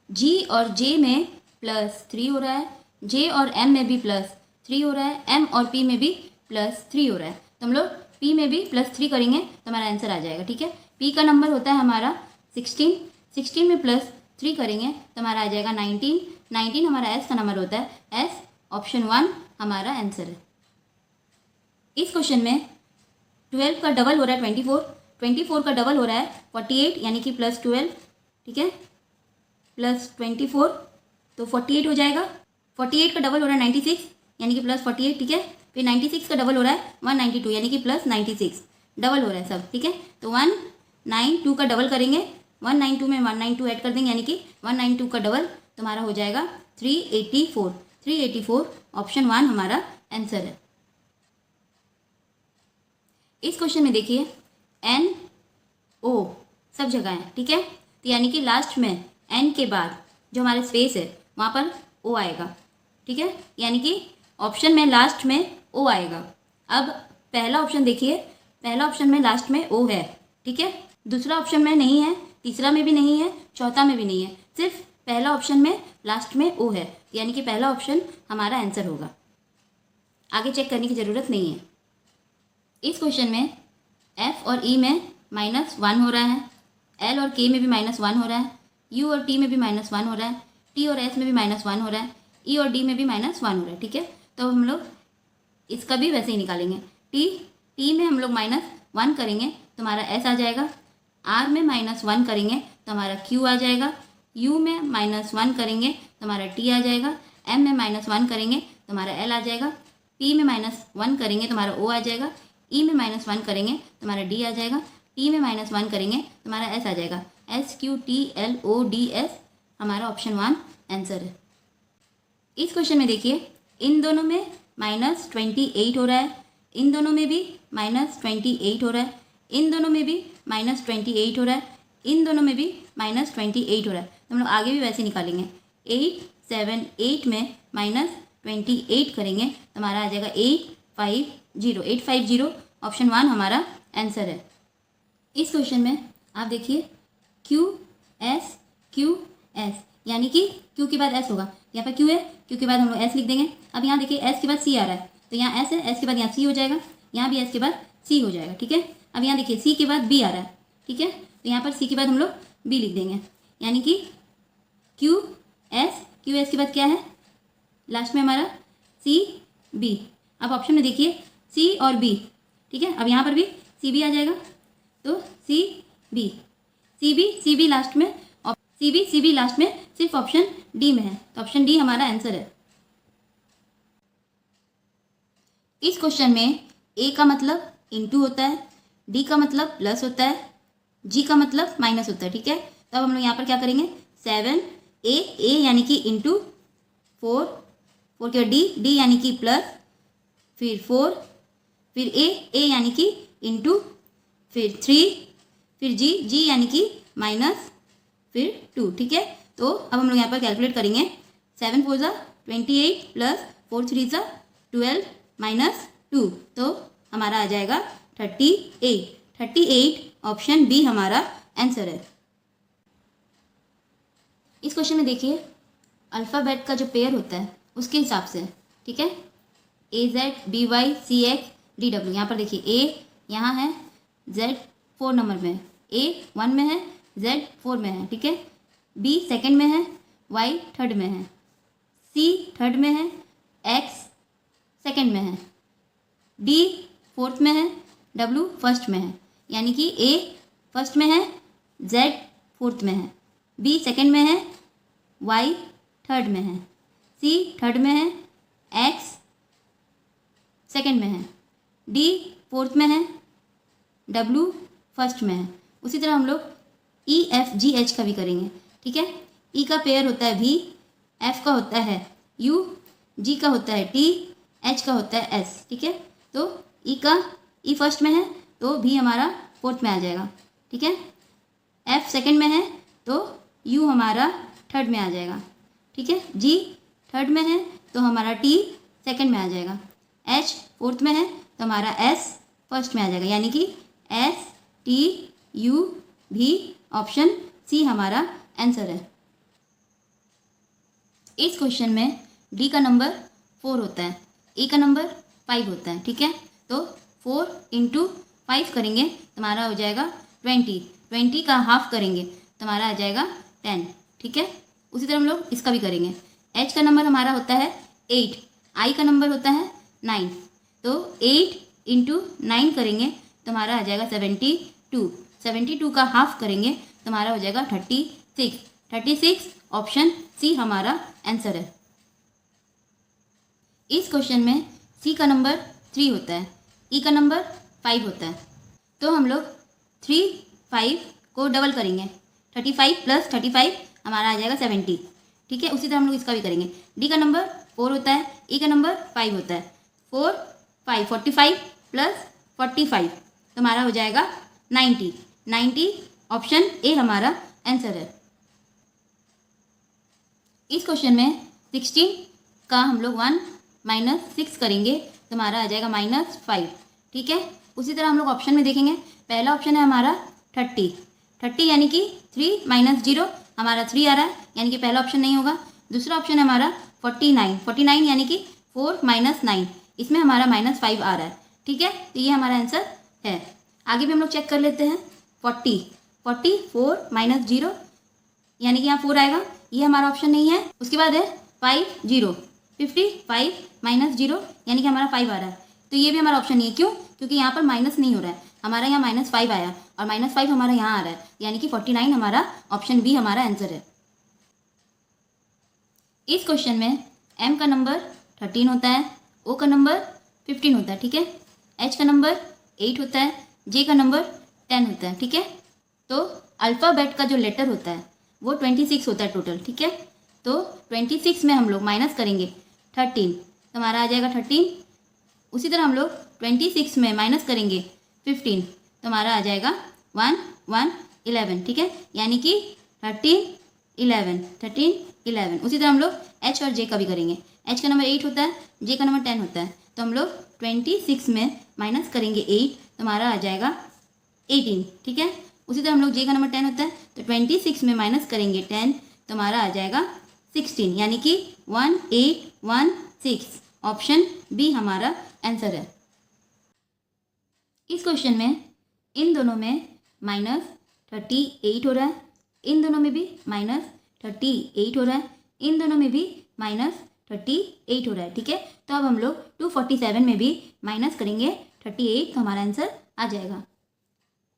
G और J में +3 हो रहा है, J और M में भी +3 हो रहा है, M और P में भी +3 हो रहा है, तो हम लोग P में भी +3 करेंगे तो हमारा आंसर आ जाएगा, ठीक है। P का नंबर होता है हमारा 16 में +3 करेंगे तो हमारा आ जाएगा 19 हमारा S का नंबर होता है, S ऑप्शन 1 हमारा आंसर है। इस क्वेश्चन में 12 का डबल हो रहा है 24 का डबल हो रहा है 48 यानी कि +12, ठीक है, +24 तो 48 हो जाएगा, 48 का डबल हो रहा है 96 यानी कि +48, ठीक है, फिर 96 का डबल हो रहा है 192 यानी कि +96, डबल हो रहा है सब, ठीक है, तो 192 का डबल करेंगे, 192 में 192 ऐड कर देंगे यानी कि 192 का डबल, तो हमारा हो जाएगा 384 ऑप्शन 1 हमारा आंसर है। इस क्वेश्चन में देखिए N O सब जगह है, ठीक है, तो यानी कि लास्ट में N के बाद जो हमारे स्पेस है वहाँ पर O आएगा, ठीक है, यानी कि ऑप्शन में लास्ट में O आएगा। अब पहला ऑप्शन देखिए, पहला ऑप्शन में लास्ट में O है, ठीक है, दूसरा ऑप्शन में नहीं है, तीसरा में भी नहीं है, चौथा में भी नहीं है, सिर्फ पहला ऑप्शन में लास्ट में O है, यानी कि पहला ऑप्शन हमारा आंसर होगा, आगे चेक करने की ज़रूरत नहीं है। इस क्वेश्चन में F और E में -1 हो रहा है, L और K में भी -1 हो रहा है, U और T में भी -1 हो रहा है, T और S में भी -1 हो रहा है, E और D में भी -1 हो रहा है, ठीक है, तो हम लोग इसका भी वैसे ही निकालेंगे, T में हम लोग -1 करेंगे तो हमारा S आ जाएगा, R में -1 करेंगे तो हमारा Q आ जाएगा, U में -1 करेंगे तो हमारा T आ जाएगा, M में -1 करेंगे तो हमारा L आ जाएगा, P में -1 करेंगे तो हमारा O आ जाएगा, E में -1 करेंगे तो हमारा D आ जाएगा, T में -1 करेंगे तो हमारा S आ जाएगा, SQTLODS हमारा ऑप्शन 1 आंसर है। इस क्वेश्चन में देखिए इन दोनों में -28 हो रहा है, इन दोनों में भी -28 हो रहा है, इन दोनों में भी -28 हो रहा है, इन दोनों में भी -28 हो रहा है। तो हम लोग आगे भी वैसे निकालेंगे। 8 7 8 में -28 करेंगे तो हमारा आ जाएगा 850 ऑप्शन 1 हमारा आंसर है। इस क्वेश्चन में आप देखिए QS यानी कि Q के बाद S होगा। यहाँ पर Q है, Q के बाद हम लोग S लिख देंगे। अब यहाँ देखिए S के बाद C आ रहा है, तो यहाँ S है, S के बाद यहाँ C हो जाएगा, यहाँ भी S के बाद C हो जाएगा, ठीक है। अब यहाँ देखिए C के बाद B आ रहा है, ठीक है, तो यहाँ पर C के बाद हम लोग B लिख देंगे, यानी कि QS के बाद क्या है लास्ट में हमारा CB। अब ऑप्शन में देखिए C और B, ठीक है, अब यहाँ पर भी CB आ जाएगा, तो CB लास्ट में, CB लास्ट में सिर्फ ऑप्शन डी में है, तो ऑप्शन डी हमारा आंसर है। इस क्वेश्चन में A का मतलब इनटू होता है, D का मतलब प्लस होता है, G का मतलब माइनस होता है, ठीक है। तो अब हम लोग यहाँ पर क्या करेंगे 7A यानी कि इंटू 4 के बाद D यानी कि प्लस, फिर 4, फिर A यानी कि इंटू, फिर 3, फिर G यानी कि माइनस, फिर 2, ठीक है। तो अब हम लोग यहाँ पर कैलकुलेट करेंगे 7 4 ज़ा 28 प्लस 4 3 ज़ा 12 माइनस 2, तो हमारा आ जाएगा 38 ऑप्शन बी हमारा आंसर है। इस क्वेश्चन में देखिए अल्फ़ाबेट का जो पेयर होता है उसके हिसाब से, ठीक है, AZ BY CX DW। यहाँ पर देखिए A यहाँ है, Z 4 नंबर में है, A 1 में है, Z 4 में है, ठीक है, B सेकंड में है, Y थर्ड में है, C थर्ड में है, X सेकंड में है, D फोर्थ में है, W फर्स्ट में है, यानी कि A फर्स्ट में है, Z फोर्थ में है, B सेकंड में है, Y थर्ड में है, C थर्ड में है, X सेकंड में है, D फोर्थ में है, W फर्स्ट में है। उसी तरह हम लोग EFGH का भी करेंगे, ठीक है। E का पेयर होता है V, F का होता है U, G का होता है T, H का होता है S, ठीक है। तो E फर्स्ट में है तो V हमारा फोर्थ में आ जाएगा, ठीक है। F सेकंड में है तो U हमारा थर्ड में आ जाएगा, ठीक है। G थर्ड में है तो हमारा T सेकंड में आ जाएगा, H फोर्थ में है तो हमारा S फर्स्ट में आ जाएगा, यानी कि S T U V option C हमारा आंसर है। इस क्वेश्चन में D का नंबर 4 होता है, E का नंबर 5 होता है, ठीक है। तो 4 × 5 करेंगे तो हमारा हो जाएगा 20 का हाफ करेंगे तो हमारा आ जाएगा 10, ठीक है। उसी तरह हम लोग इसका भी करेंगे। H का नंबर हमारा होता है 8, I का नंबर होता है 9, तो 8 × 9 करेंगे तो हमारा आ जाएगा 72 का हाफ करेंगे तो हमारा हो जाएगा 36 ऑप्शन सी हमारा आंसर है। इस क्वेश्चन में C का नंबर 3 होता है, E का नंबर 5 होता है, तो हम लोग 3 5 को डबल करेंगे, 35 + 35 हमारा आ जाएगा 70, ठीक है। उसी तरह हम लोग इसका भी करेंगे। D का नंबर 4 होता है, E का नंबर 5 होता है, 4 5 45 + 45 तो हमारा हो जाएगा 90 ऑप्शन ए हमारा आंसर है। इस क्वेश्चन में 16 का हम लोग 1 - 6 करेंगे तो हमारा आ जाएगा -5, ठीक है। उसी तरह हम लोग ऑप्शन में देखेंगे। पहला ऑप्शन है हमारा 30 यानी कि 3 - 0 हमारा 3 आ रहा है, यानी कि पहला ऑप्शन नहीं होगा। दूसरा ऑप्शन है हमारा 49 यानी कि 4 - 9 इसमें हमारा -5 आ रहा है, ठीक है। तो ये हमारा आंसर है। आगे भी हम लोग चेक कर लेते हैं। 40 4 - 0 यानी कि यहाँ 4 आएगा, ये हमारा ऑप्शन नहीं है। उसके बाद है 5 0 55 - 0 यानी कि हमारा 5 आ रहा है, तो ये भी हमारा ऑप्शन नहीं है। क्यों? क्योंकि यहाँ पर माइनस नहीं हो रहा है, हमारा यहाँ -5 आया और -5 हमारा यहाँ आ रहा है, यानी कि 49 हमारा ऑप्शन बी हमारा आंसर है। इस क्वेश्चन में M का नंबर 13 होता है, O का नंबर 15 होता है, ठीक है। H का नंबर 8 होता है, J का नंबर 10 होता है, ठीक है। तो अल्फ़ाबेट का जो लेटर होता है वो 26 होता है टोटल, ठीक है। तो 26 में हम लोग माइनस करेंगे 13 तो हमारा आ जाएगा 13। उसी तरह हम लोग 26 में माइनस करेंगे 15 तो हमारा आ जाएगा 1 1 11, ठीक है, यानी कि 13 11। उसी तरह हम लोग एच और जे का भी करेंगे। एच का नंबर 8 होता है, जे का नंबर 10 होता है, तो हम लोग 26 में माइनस करेंगे 8 तो हमारा आ जाएगा 18, ठीक है। उसी तरह हम लोग जे का नंबर 10 होता है, तो 26 में माइनस करेंगे 10 तो हमारा आ जाएगा 16, यानी कि 1816। ऑप्शन बी हमारा आंसर है। इस क्वेश्चन में इन दोनों में -38 हो रहा है, इन दोनों में भी -38 हो रहा है, इन दोनों में भी -38 हो रहा है, ठीक है। तो अब हम लोग 247 में भी माइनस करेंगे 38 तो हमारा आंसर आ जाएगा।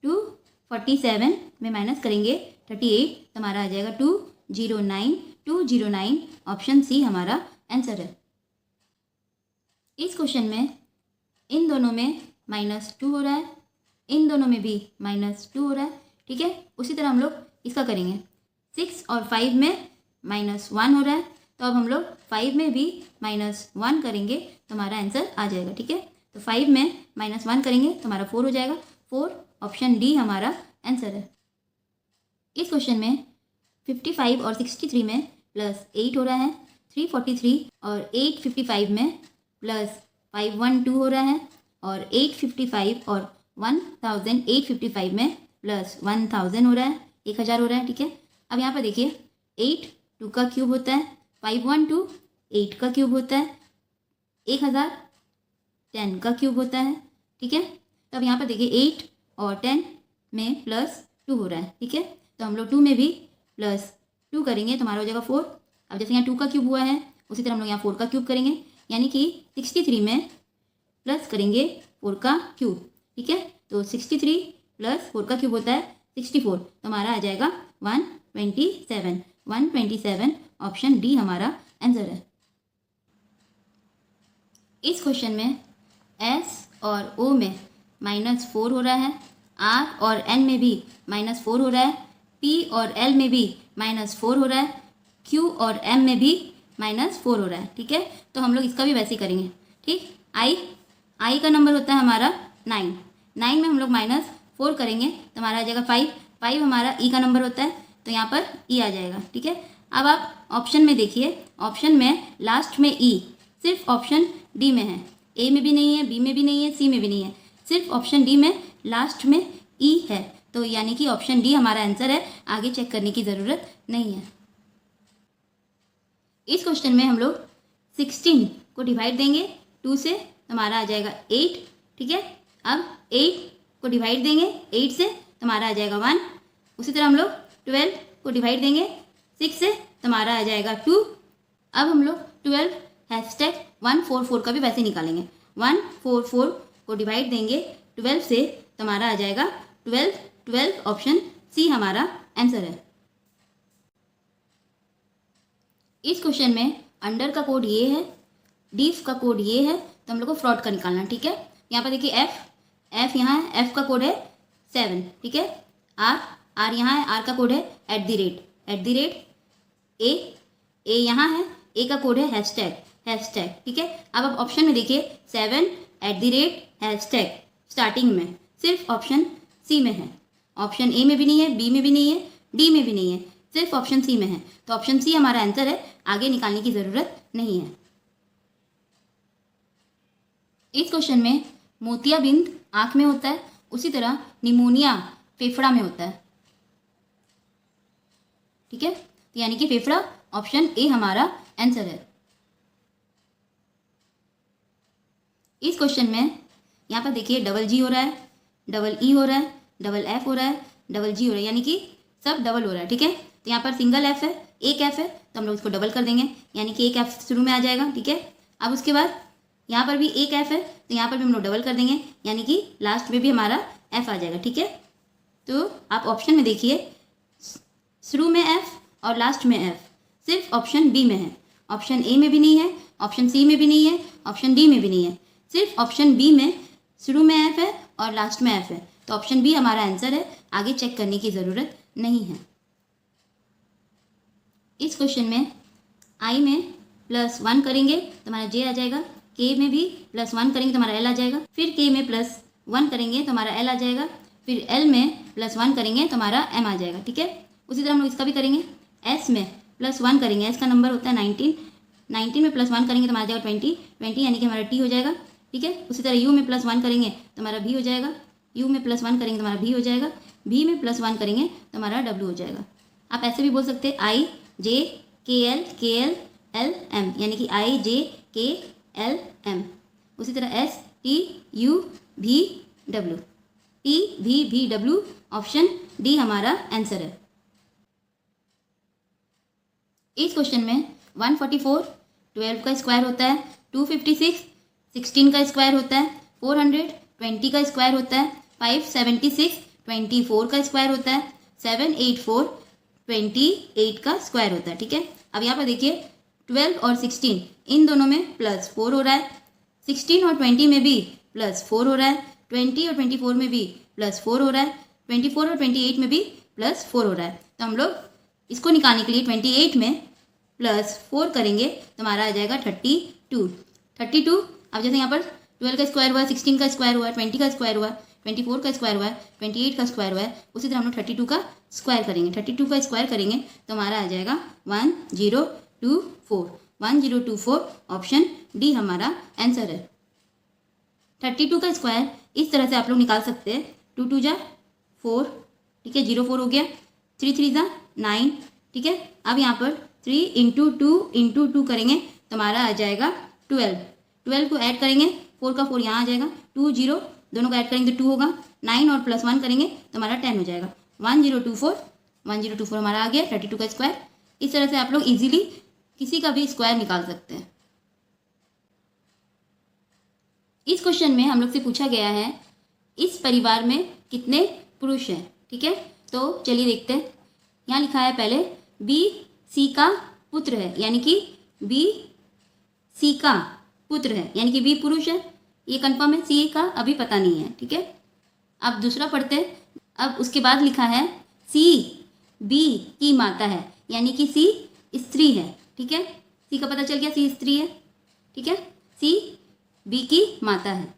247 में माइनस करेंगे 38 तो हमारा आ जाएगा 209। ऑप्शन सी हमारा आंसर है। इस क्वेश्चन में इन दोनों में -2 हो रहा है, इन दोनों में भी -2 हो रहा है, ठीक है। उसी तरह हम लोग इसका करेंगे। 6 और 5 में -1 हो रहा है, तो अब हम लोग 5 में भी -1 करेंगे तो हमारा आंसर आ जाएगा, ठीक है। तो 5 में -1 करेंगे तो हमारा 4 हो जाएगा, 4। ऑप्शन डी हमारा आंसर है। इस क्वेश्चन में 55 और 63 में +8 हो रहा है, 343 और 855 में +512 हो रहा है, और 855 और 1855 में +1000 हो रहा है, 1000 हो रहा है, ठीक है। अब यहाँ पर देखिए 8 2 का क्यूब होता है, 512 8 का क्यूब होता है, 1000 10 का क्यूब होता है, ठीक है। तो अब यहाँ पर देखिए 8 और 10 में +2 हो रहा है, ठीक है। तो हम लोग 2 में भी +2 करेंगे तो हमारा हो जाएगा 4। अब जैसे यहाँ 2 का क्यूब हुआ है, उसी तरह हम लोग यहाँ 4 का क्यूब करेंगे, यानी कि 63 में प्लस करेंगे 4 का क्यूब, ठीक है। तो 63 + 4 का क्यूब होता है 64, तो हमारा आ जाएगा 127। ऑप्शन डी हमारा आंसर है। इस क्वेश्चन में एस और ओ में -4 हो रहा है, आर और एन में भी -4 हो रहा है, पी और एल में भी -4 हो रहा है, क्यू और एम में भी -4 हो रहा है, ठीक है। तो हम लोग इसका भी वैसे ही करेंगे, ठीक। आई का नंबर होता है हमारा 9 में हम लोग -4 करेंगे तो हमारा आ जाएगा 5 हमारा ई का नंबर होता है, तो यहाँ पर ई आ जाएगा, ठीक है। अब आप ऑप्शन में देखिए, ऑप्शन में लास्ट में ई सिर्फ ऑप्शन डी में है, ए में भी नहीं है, बी में भी नहीं है, सी में भी नहीं है, सिर्फ ऑप्शन डी में लास्ट में ई है, तो यानी कि ऑप्शन डी हमारा आंसर है, आगे चेक करने की ज़रूरत नहीं है। इस क्वेश्चन में हम लोग 16 को डिवाइड देंगे 2 से तो हमारा आ जाएगा 8, ठीक है। अब 8 को डिवाइड देंगे 8 से तो हमारा आ जाएगा 1। उसी तरह हम लोग 12 को डिवाइड देंगे 6 से तो हमारा आ जाएगा 2। अब हम लोग 12 #144 का भी वैसे निकालेंगे, 144 को डिवाइड देंगे 12 से तो हमारा आ जाएगा 12। ऑप्शन सी हमारा आंसर है। इस क्वेश्चन में अंडर का कोड ये है, डीफ का कोड ये है, तो हम लोग को फ्रॉड का निकालना है, ठीक है। यहाँ पर देखिए एफ यहाँ है, एफ का कोड है 7, ठीक है। आर यहाँ है, आर का कोड है @ ए यहाँ है, ए का कोड है हैशटैग, ठीक है। अब आप ऑप्शन में देखिए 7 @ स्टार्टिंग में सिर्फ ऑप्शन सी में है, ऑप्शन ए में भी नहीं है, बी में भी नहीं है, डी में भी नहीं है, सिर्फ ऑप्शन सी में है, तो ऑप्शन सी हमारा आंसर है, आगे निकालने की ज़रूरत नहीं है। इस क्वेश्चन में मोतियाबिंद आँख में होता है, उसी तरह निमोनिया फेफड़ा में होता है, ठीक है। तो यानी कि फेफड़ा, ऑप्शन ए हमारा आंसर है। इस क्वेश्चन में यहाँ पर देखिए डबल हो रहा है, डबल ई हो रहा है, डबल एफ हो रहा है, डबल जी हो रहा है, यानी कि सब डबल हो रहा है, ठीक है। तो यहाँ पर सिंगल एफ है, एक एफ है, तो हम लोग इसको डबल कर देंगे, यानी कि एक एफ शुरू में आ जाएगा, ठीक है। अब उसके बाद यहाँ पर भी एक एफ है, तो यहाँ पर भी हम लोग डबल कर देंगे, यानी कि लास्ट में भी हमारा एफ आ जाएगा, ठीक है। तो आप ऑप्शन में देखिए, शुरू में एफ और लास्ट में एफ सिर्फ ऑप्शन बी में है, ऑप्शन ए में भी नहीं है, ऑप्शन सी में भी नहीं है, ऑप्शन डी में भी नहीं है, सिर्फ ऑप्शन बी में शुरू में एफ है और लास्ट में एफ है, तो ऑप्शन बी हमारा आंसर है, आगे चेक करने की ज़रूरत नहीं है। इस क्वेश्चन में आई में +1 करेंगे तो हमारा जे आ जाएगा, के में भी +1 करेंगे तो हमारा एल आ जाएगा, फिर के में +1 करेंगे तो हमारा एल आ जाएगा, फिर एल में +1 करेंगे तो हमारा एम आ जाएगा। ठीक है, उसी तरह हम लोग इसका भी करेंगे। एस में +1 करेंगे, एस का नंबर होता है 19, 19 में +1 करेंगे तो हमारा जाएगा 20, 20 यानी कि हमारा टी हो जाएगा। ठीक है, उसी तरह यू में +1 करेंगे तो हमारा भी हो जाएगा, यू में +1 करेंगे तो हमारा भी हो जाएगा, भी में +1 करेंगे तो हमारा डब्ल्यू हो जाएगा। आप ऐसे भी बोल सकते हैं आई जे के एल एल एम, यानी कि आई जे के एल एम। उसी तरह एस टी यू भी डब्ल्यू, टी भी डब्ल्यू, ऑप्शन डी हमारा आंसर है। इस क्वेश्चन में 144 12 का स्क्वायर होता है, 256 16 का स्क्वायर होता है, 400 20 का स्क्वायर होता है, 576 24 का स्क्वायर होता है, 784 28 का स्क्वायर होता है। ठीक है, अब यहाँ पर देखिए 12 और 16 इन दोनों में +4 हो रहा है, 16 और 20 में भी +4 हो रहा है, 20 और 24 में भी +4 हो रहा है, 24 और 28 में भी +4 हो रहा है। तो हम लोग इसको निकालने के लिए 28 में +4 करेंगे तो हमारा आ जाएगा 32। 32, अब जैसे यहाँ पर 12 का स्क्वायर हुआ है, 16 का स्क्वायर हुआ है, 20 का स्क्वायर हुआ है, 24 का स्क्वायर हुआ है, 28 का स्क्वायर हुआ है, उसी तरह हम लोग 32 का स्क्वायर करेंगे। 32 का स्क्वायर करेंगे तो हमारा आ जाएगा 1024, 1024, ऑप्शन डी हमारा आंसर है। 32 का स्क्वायर इस तरह से आप लोग निकाल सकते हैं, 2 2 जा 4, ठीक है, 0 4 हो गया, 3 3 जा 9, ठीक है। अब यहाँ पर 3 × 2 करेंगे तो हमारा आ जाएगा 12, 12 को ऐड करेंगे, 4 का 4 यहाँ आ जाएगा, 2 0 दोनों को ऐड करेंगे तो 2 होगा, 9 और +1 करेंगे तो हमारा 10 हो जाएगा, 1024 हमारा आ गया 32 का स्क्वायर। इस तरह से आप लोग इजीली किसी का भी स्क्वायर निकाल सकते हैं। इस क्वेश्चन में हम लोग से पूछा गया है इस परिवार में कितने पुरुष हैं, ठीक है। तो चलिए देखते हैं। यहाँ लिखा है पहले बी सी का पुत्र है, यानी कि बी सी का पुत्र है, यानी कि बी पुरुष है, ये कंफर्म है। सी का अभी पता नहीं है, ठीक है। अब दूसरा पढ़ते हैं। अब उसके बाद लिखा है सी बी की माता है, यानी कि सी स्त्री है, ठीक है। सी का पता चल गया, सी स्त्री है, ठीक है। सी बी की माता है।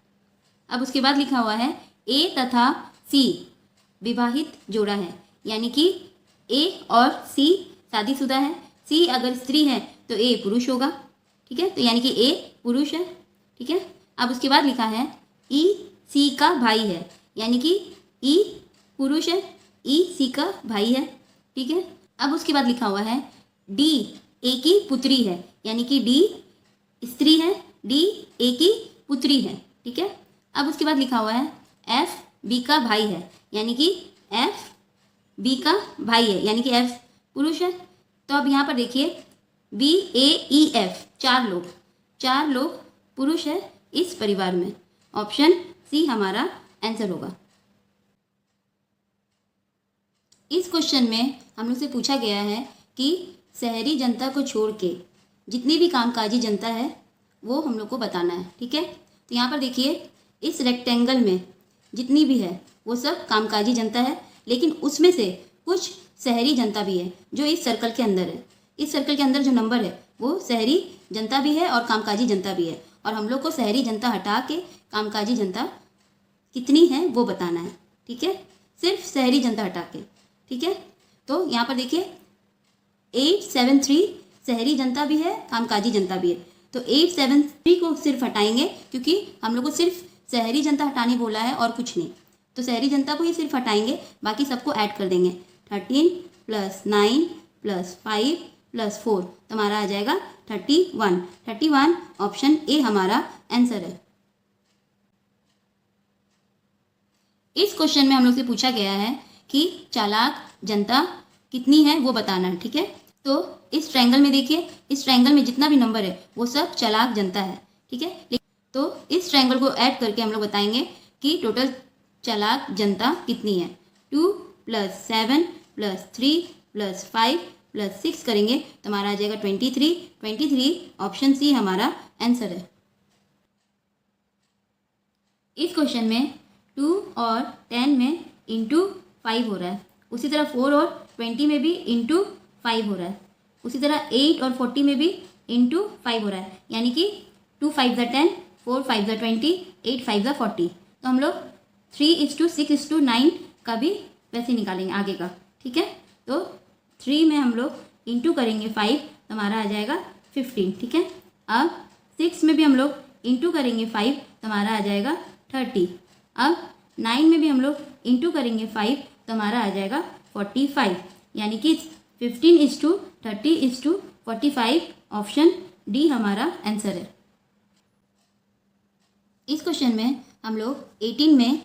अब उसके बाद लिखा हुआ है ए तथा सी विवाहित जोड़ा है, यानी कि ए और सी शादीशुदा है। सी अगर स्त्री है तो ए पुरुष होगा, ठीक है, तो यानी कि ए पुरुष है, ठीक है। अब उसके बाद लिखा है ई सी का भाई है, यानी कि ई पुरुष है, ई सी का भाई है, ठीक है। अब उसके बाद लिखा हुआ है डी ए की पुत्री है, यानी कि डी स्त्री है, डी ए की पुत्री है, ठीक है। अब उसके बाद लिखा हुआ है एफ बी का भाई है, यानी कि एफ बी का भाई है, यानी कि एफ पुरुष है। तो अब यहाँ पर देखिए बी ए ई एफ, चार लोग पुरुष है इस परिवार में। ऑप्शन सी हमारा आंसर होगा। इस क्वेश्चन में हम लोग से पूछा गया है कि शहरी जनता को छोड़ के जितनी भी कामकाजी जनता है वो हम लोग को बताना है, ठीक है। तो यहाँ पर देखिए इस रेक्टेंगल में जितनी भी है वो सब कामकाजी जनता है, लेकिन उसमें से कुछ शहरी जनता भी है जो इस सर्कल के अंदर है। इस सर्कल के अंदर जो नंबर है वो शहरी जनता भी है और कामकाजी जनता भी है, और हम लोग को शहरी जनता हटा के कामकाजी जनता कितनी है वो बताना है, ठीक है। सिर्फ शहरी जनता हटा के, ठीक है। तो यहाँ पर देखिए 873 शहरी जनता भी है, कामकाजी जनता भी है। तो 873 को सिर्फ हटाएंगे क्योंकि हम लोग को सिर्फ शहरी जनता हटाने बोला है और कुछ नहीं। तो शहरी जनता को ही सिर्फ हटाएंगे, बाकी सबको ऐड कर देंगे। 13 + 9 + 5 + 4 तो हमारा आ जाएगा 31। 31 ऑप्शन ए हमारा आंसर है। इस क्वेश्चन में हम लोग से पूछा गया है कि चालाक जनता कितनी है वो बताना है, ठीक है। तो इस ट्रायंगल में देखिए, इस ट्रायंगल में जितना भी नंबर है वो सब चालाक जनता है, ठीक है। तो इस ट्रायंगल को ऐड करके हम लोग बताएंगे कि टोटल चालाक जनता कितनी है। 2 + 7 + 3 + 5 + 6 करेंगे तो हमारा आ जाएगा 23। 23 ऑप्शन सी हमारा आंसर है। इस क्वेश्चन में 2 और 10 में ×5 हो रहा है, उसी तरह 4 और 20 में भी ×5 हो रहा है, उसी तरह 8 और 40 में भी ×5 हो रहा है, यानी कि 2 5 ज़ा 10, 4 5 ज़ा 20, 8 5 ज़ा 40। तो हम लोग 3:6:9 का भी वैसे निकालेंगे आगे का, ठीक है। तो 3 में हम लोग इंटू करेंगे 5 तो हमारा आ जाएगा 15, ठीक है। अब 6 में भी हम लोग इंटू करेंगे 5 तो हमारा आ जाएगा 30। अब 9 में भी हम लोग इंटू करेंगे 5 तो हमारा आ जाएगा 45, यानी कि 15:30:45 ऑप्शन डी हमारा आंसर है। इस क्वेश्चन में हम लोग 18 में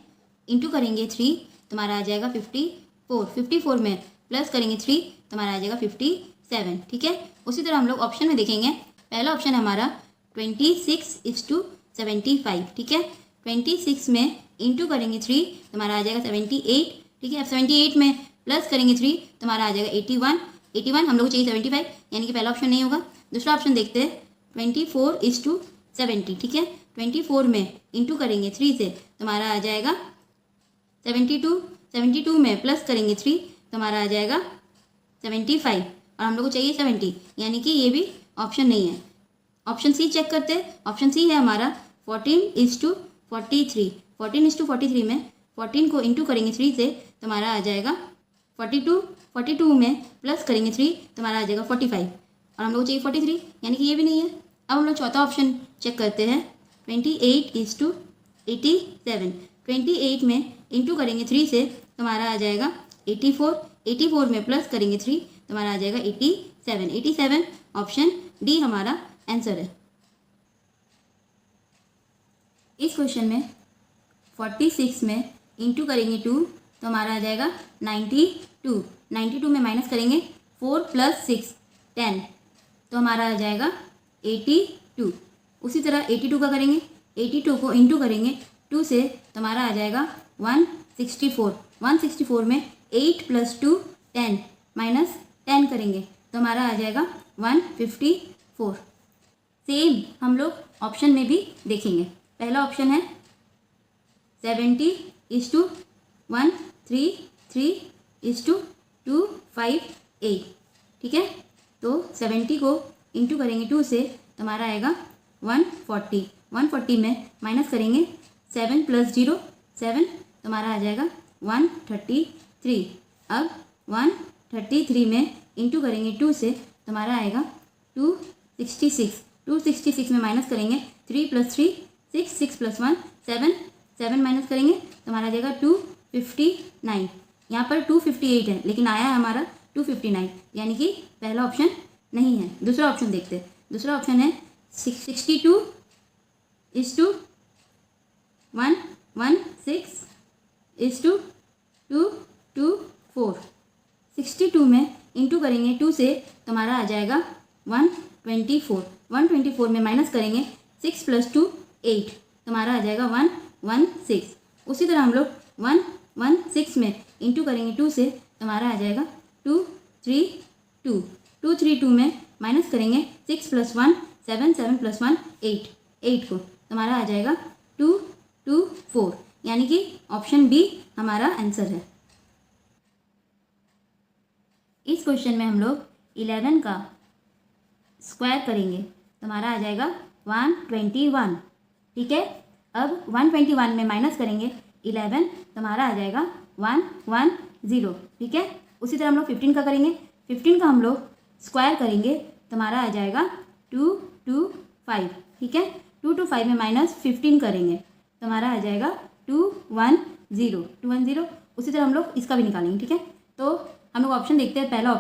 इंटू करेंगे 3 तो हमारा आ जाएगा 54। 54 में प्लस करेंगे 3 तो हमारा आ जाएगा 57, ठीक है। उसी तरह हम लोग ऑप्शन में देखेंगे, पहला ऑप्शन हमारा 26:75, ठीक है। 26 में इंटू करेंगे 3 तो हमारा आ जाएगा 78, ठीक है। अब 78 में प्लस करेंगे 3 तो हमारा आ जाएगा 81। 81 हम लोग को चाहिए 75, यानी कि पहला ऑप्शन नहीं होगा। दूसरा ऑप्शन देखते हैं 24:70, ठीक है। 24 में इंटू करेंगे 3 से तो हमारा आ जाएगा 72। 72 में प्लस करेंगे 3 तो हमारा आ जाएगा 75, और हम लोग को चाहिए 70, यानी कि ये भी ऑप्शन नहीं है। ऑप्शन सी चेक करते हैं, ऑप्शन सी है हमारा 14:43। 14:43 में 14 को इंटू करेंगे 3 से तो हमारा आ जाएगा 42। 42 में प्लस करेंगे 3 तो हमारा आ जाएगा 45, और हम लोग को चाहिए 43, यानी कि ये भी नहीं है। अब हम लोग चौथा ऑप्शन चेक करते हैं 28:87। 28 में इंटू करेंगे 3 से तो हमारा आ जाएगा 84। 84 में प्लस करेंगे 3 तो हमारा आ जाएगा 87। 87 ऑप्शन डी हमारा आंसर है। इस क्वेश्चन में 46 में इंटू करेंगे 2 तो हमारा आ जाएगा 92। 92 में माइनस करेंगे 4 + 6 10 तो हमारा आ जाएगा 82। उसी तरह 82 का करेंगे, 82 को इंटू करेंगे 2 से तो हमारा आ जाएगा 164। 164 में 8 + 2 10 माइनस 10 करेंगे तो हमारा आ जाएगा 154। सेम हम लोग ऑप्शन में भी देखेंगे। पहला ऑप्शन है 70:133:258, ठीक है। तो 70 को इंटू करेंगे 2 से तो हमारा आएगा 140। 140 में माइनस करेंगे 7 + 0 7 तो हमारा आ जाएगा 133। अब 133 में इंटू करेंगे 2 से तो हमारा आएगा 266। 266 में माइनस करेंगे 3 + 3 6 6 + 1 7 7 माइनस करेंगे तो हमारा आ जाएगा 259। यहाँ पर 258 है लेकिन आया है हमारा 259, यानी कि पहला ऑप्शन नहीं है। दूसरा ऑप्शन देखते हैं। दूसरा ऑप्शन है 62:116:224। 62 में इंटू करेंगे 2 से तो हमारा आ जाएगा 124। 124 में माइनस करेंगे 6 + 2 8 तो हमारा आ जाएगा 116। उसी तरह हम लोग 116 में इंटू करेंगे 2 से तो हमारा आ जाएगा 232। 232 में माइनस करेंगे 6 + 1 7 7 + 1 8 8 को तो हमारा आ जाएगा 224, यानी कि ऑप्शन बी हमारा आंसर है। इस क्वेश्चन में हम लोग 11 का स्क्वायर करेंगे तो हमारा आ जाएगा 121, ठीक है। अब 121 में माइनस करेंगे 11 तो हमारा आ जाएगा 110, ठीक है। उसी तरह हम लोग 15 का करेंगे। 15 का हम लोग स्क्वायर करेंगे तो हमारा आ जाएगा 225, ठीक है। 225 में माइनस 15 करेंगे तो हमारा आ जाएगा 210। उसी तरह हम लोग इसका भी निकालेंगे, ठीक है। तो हम लोग ऑप्शन देखते हैं। पहला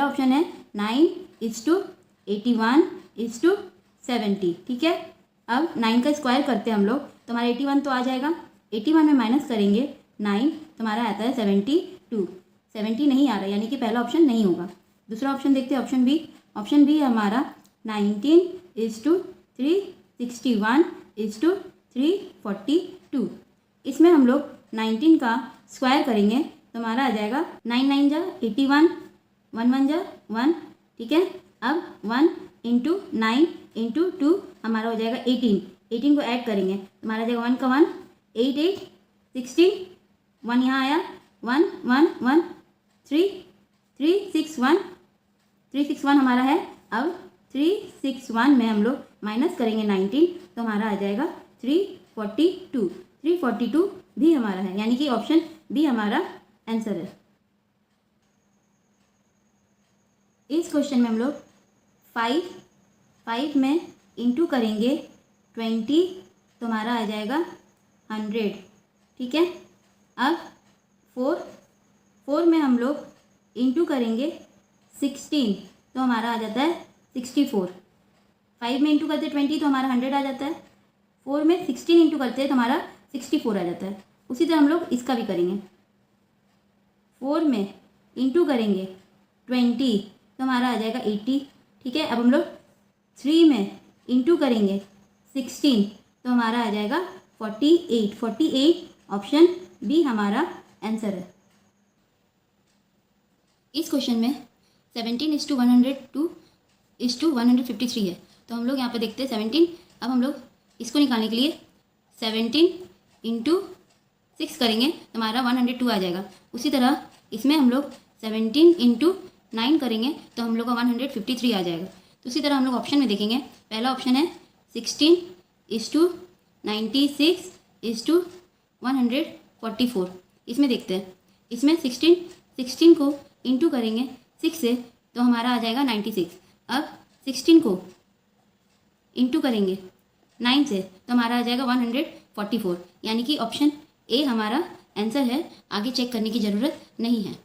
ऑप्शन है 9:81:70, ठीक है। अब 9 का स्क्वायर करते हैं हम लोग तो हमारा 81 तो आ जाएगा। 81 में माइनस करेंगे 9 तो हमारा आता है 72। 70 नहीं आ रहा, यानी कि पहला ऑप्शन नहीं होगा। दूसरा ऑप्शन देखते हैं, ऑप्शन बी हमारा 19:361:342। इसमें हम लोग 19 का स्क्वायर करेंगे तो हमारा आ जाएगा 9 9 जा 81, 1 1 जा 1, ठीक है। अब 1 × 9 × 2 हमारा हो जाएगा 18। 18 को ऐड करेंगे तो हमारा आ जाएगा 1 का 1 8 8 16 1 यहाँ आया 1 1 1 3 3 6 1 3 6 1 हमारा है। अब 361 में हम लोग माइनस करेंगे 19 तो हमारा आ जाएगा 342। 342 भी हमारा है, यानी कि ऑप्शन बी हमारा आंसर है। इस क्वेश्चन में हम लोग 5 में इंटू करेंगे 20 तो हमारा आ जाएगा 100, ठीक है। अब 4 में हम लोग इंटू करेंगे 16 तो हमारा आ जाता है 64। 5 में इंटू करते हैं 20 तो हमारा 100 आ जाता है। 4 में 16 इंटू करते हैं तो हमारा 64 आ जाता है। उसी तरह हम लोग इसका भी करेंगे। 4 में इंटू करेंगे 20 तो हमारा आ जाएगा 80, ठीक है। अब हम लोग 3 में इंटू करेंगे 16 तो हमारा आ जाएगा 48। 48 ऑप्शन बी हमारा आंसर है। इस क्वेश्चन में 17:102:153 है, तो हम लोग यहाँ पे देखते हैं 17। अब हम लोग इसको निकालने के लिए 17 इंटू 6 करेंगे तो हमारा 102 आ जाएगा। उसी तरह इसमें हम लोग 17 इंटू 9 करेंगे तो हम लोग का 153 आ जाएगा। तो उसी तरह हम लोग ऑप्शन में देखेंगे। पहला ऑप्शन है 16:96:144। इसमें देखते हैं, इसमें 16 को इंटू करेंगे 6 से तो हमारा आ जाएगा 96। अब 16 को इंटू करेंगे 9 से तो हमारा आ जाएगा 144, यानी कि ऑप्शन ए हमारा आंसर है। आगे चेक करने की ज़रूरत नहीं है।